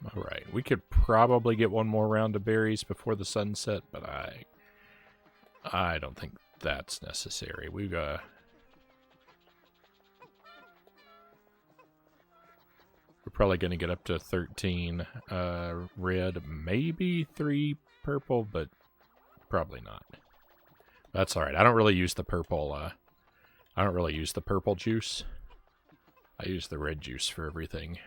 All right, we could probably get one more round of berries before the sunset, but I don't think that's necessary. We're probably going to get up to 13 red, maybe 3 purple, but probably not. That's all right. I don't really use the purple. I don't really use the purple juice. I use the red juice for everything.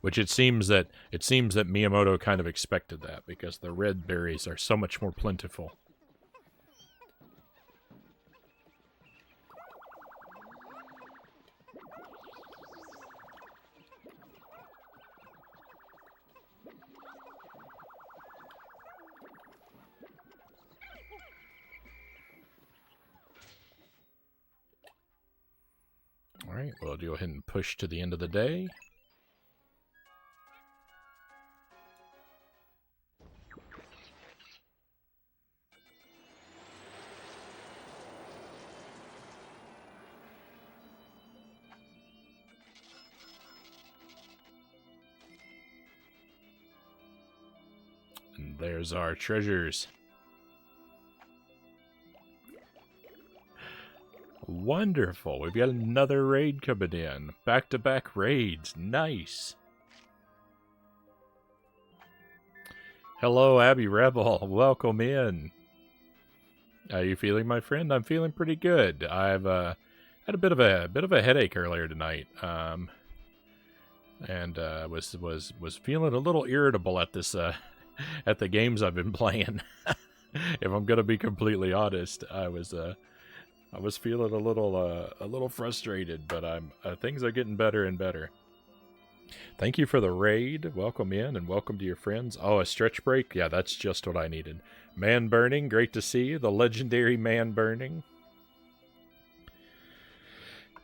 Which it seems that Miyamoto kind of expected that, because the red berries are so much more plentiful. All right, we'll go ahead and push to the end of the day. And there's our treasures. Wonderful. We've got another raid coming in. Back-to-back raids. Nice. Hello, Abby Rebel. Welcome in. How are you feeling, my friend? I'm feeling pretty good. I've had a bit of a headache earlier tonight. And was feeling a little irritable at this at the games I've been playing. If I'm gonna be completely honest, I was feeling a little frustrated, but things are getting better and better. Thank you for the raid. Welcome in and welcome to your friends. Oh, a stretch break? Yeah, that's just what I needed. Man Burning, great to see you. The legendary Man Burning.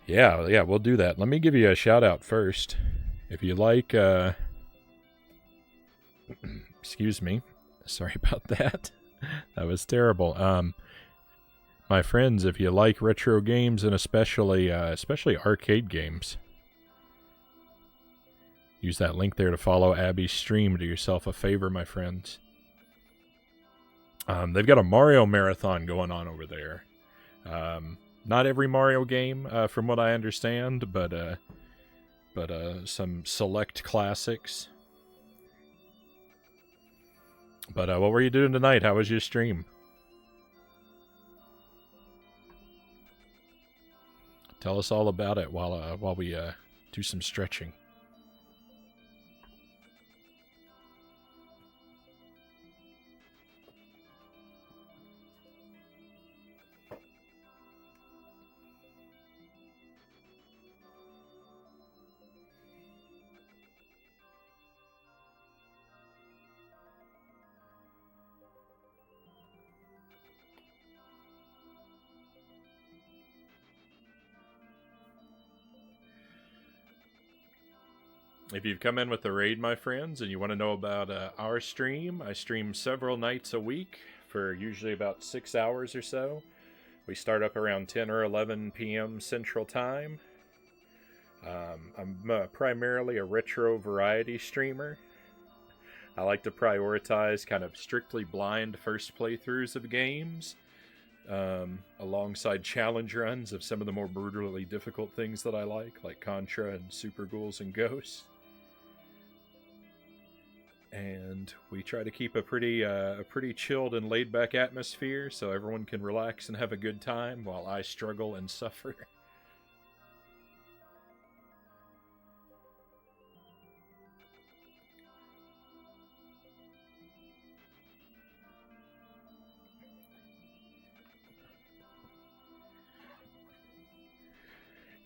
Yeah, we'll do that. Let me give you a shout out first. If you like, excuse me. Sorry about that. That was terrible. My friends, if you like retro games and especially arcade games, use that link there to follow Abby's stream. Do yourself a favor, my friends. They've got a Mario marathon going on over there. Not every Mario game, from what I understand, but some select classics. But what were you doing tonight? How was your stream? Tell us all about it while we do some stretching. If you've come in with the raid, my friends, and you want to know about our stream, I stream several nights a week for usually about 6 hours or so. We start up around 10 or 11 p.m. Central Time. I'm primarily a retro variety streamer. I like to prioritize kind of strictly blind first playthroughs of games, alongside challenge runs of some of the more brutally difficult things that I like Contra and Super Ghouls and Ghosts. And we try to keep a pretty chilled and laid-back atmosphere so everyone can relax and have a good time while I struggle and suffer.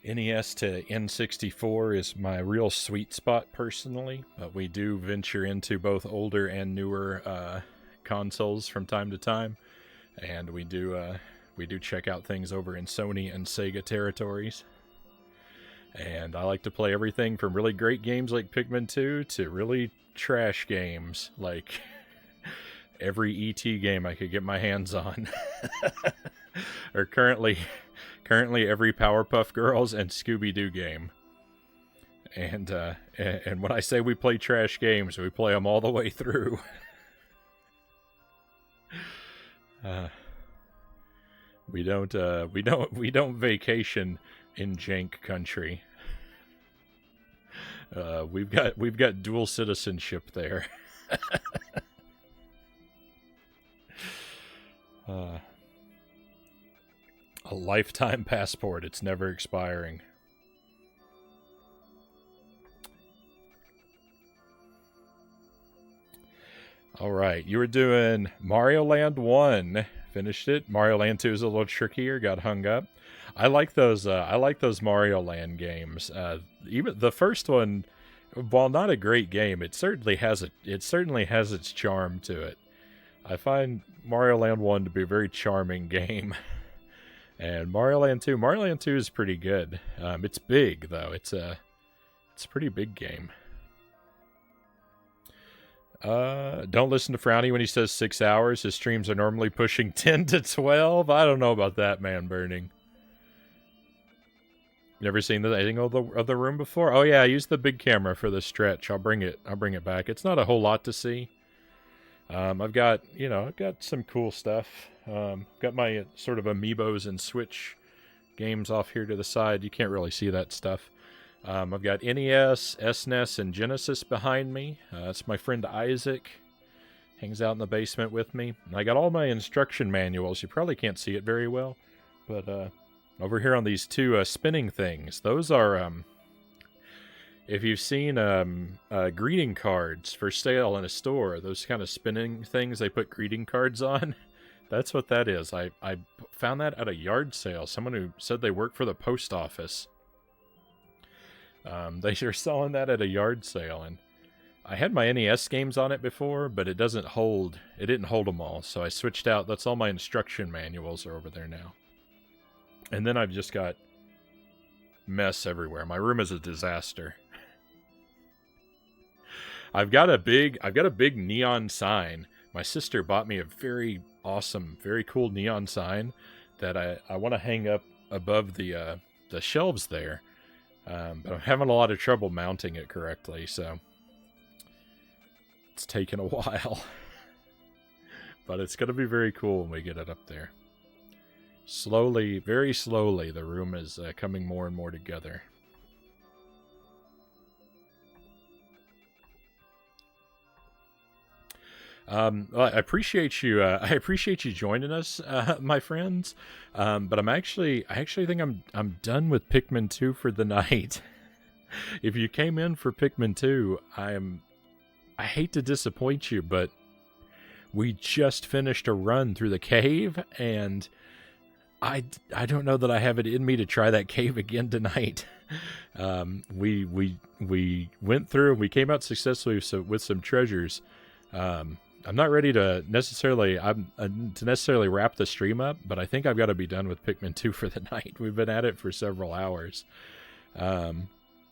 NES to N64 is my real sweet spot personally, but we do venture into both older and newer consoles from time to time, and we do check out things over in Sony and Sega territories. And I like to play everything from really great games like Pikmin 2 to really trash games like every ET game I could get my hands on. Or currently currently every Powerpuff Girls and Scooby-Doo game. And when I say we play trash games, we play them all the way through. We don't vacation in jank country. We've got dual citizenship there. A lifetime passport. It's never expiring. All right, you were doing Mario Land 1. Finished it. Mario Land 2 is a little trickier. Got hung up. I like those. I like those Mario Land games. Even the first one, while not a great game, it certainly has its charm to it. I find Mario Land 1 to be a very charming game. And Mario Land 2 is pretty good. It's big though. It's a pretty big game. Don't listen to Frownie when he says 6 hours. His streams are normally pushing 10 to 12. I don't know about that, man burning. Never seen anything of the room before? Oh yeah, I used the big camera for the stretch. I'll bring it back. It's not a whole lot to see. I've got some cool stuff. Got my sort of Amiibos and Switch games off here to the side. You can't really see that stuff. I've got NES, SNES, and Genesis behind me. That's my friend Isaac. Hangs out in the basement with me. And I got all my instruction manuals. You probably can't see it very well. But over here on these two spinning things, those are... if you've seen greeting cards for sale in a store, those kind of spinning things they put greeting cards on, that's what that is. I found that at a yard sale. Someone who said they work for the post office. They are selling that at a yard sale, and I had my NES games on it before, but it didn't hold them all, so I switched out. That's all my instruction manuals are over there now. And then I've just got mess everywhere. My room is a disaster. I've got a big neon sign. My sister bought me a very awesome, very cool neon sign that I want to hang up above the shelves there. But I'm having a lot of trouble mounting it correctly, so it's taken a while. But it's going to be very cool when we get it up there. Slowly, very slowly, the room is coming more and more together. Well, I appreciate you. I appreciate you joining us, my friends. But I actually think I'm done with Pikmin 2 for the night. If you came in for Pikmin 2, I hate to disappoint you, but we just finished a run through the cave, and I don't know that I have it in me to try that cave again tonight. We went through and we came out successfully with some treasures. I'm not ready to necessarily wrap the stream up, but I think I've got to be done with Pikmin 2 for the night. We've been at it for several hours.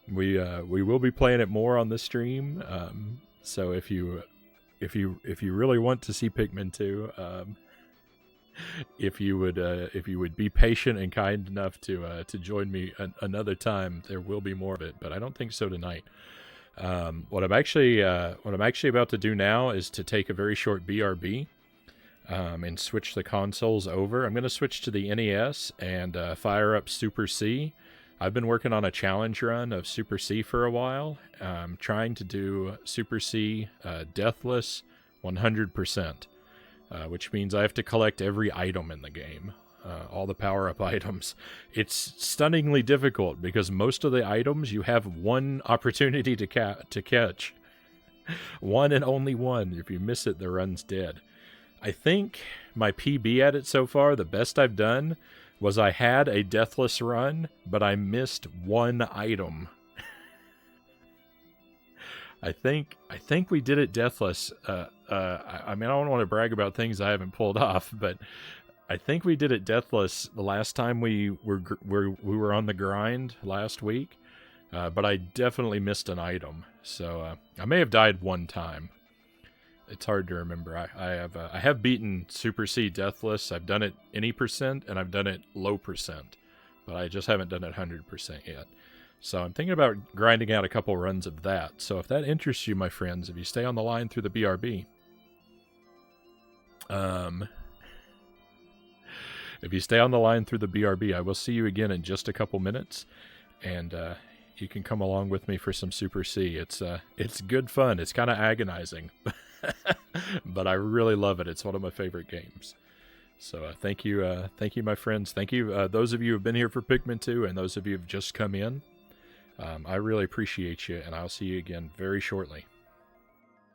We will be playing it more on the stream. So if you really want to see Pikmin 2, if you would be patient and kind enough to join me another time, there will be more of it. But I don't think so tonight. What I'm actually about to do now is to take a very short BRB and switch the consoles over. I'm going to switch to the NES and fire up Super C. I've been working on a challenge run of Super C for a while. Trying to do Super C deathless 100%, which means I have to collect every item in the game. All the power-up items. It's stunningly difficult because most of the items you have one opportunity to catch. One and only one. If you miss it, the run's dead. I think my PB at it so far, the best I've done, was I had a deathless run, but I missed one item. I think we did it deathless. I mean, I don't want to brag about things I haven't pulled off, but I think we did it deathless the last time we were on the grind last week, but I definitely missed an item. So I may have died one time. It's hard to remember. I have beaten Super C deathless. I've done it any percent, and I've done it low percent. but I just haven't done it 100% yet. So I'm thinking about grinding out a couple runs of that. So if that interests you, my friends, if you stay on the line through the BRB, if you stay on the line through the BRB, I will see you again in just a couple minutes, and you can come along with me for some Super C. It's good fun. It's kind of agonizing, but I really love it. It's one of my favorite games. So thank you, my friends. Thank you, those of you who have been here for Pikmin 2, and those of you who have just come in. I really appreciate you, and I'll see you again very shortly.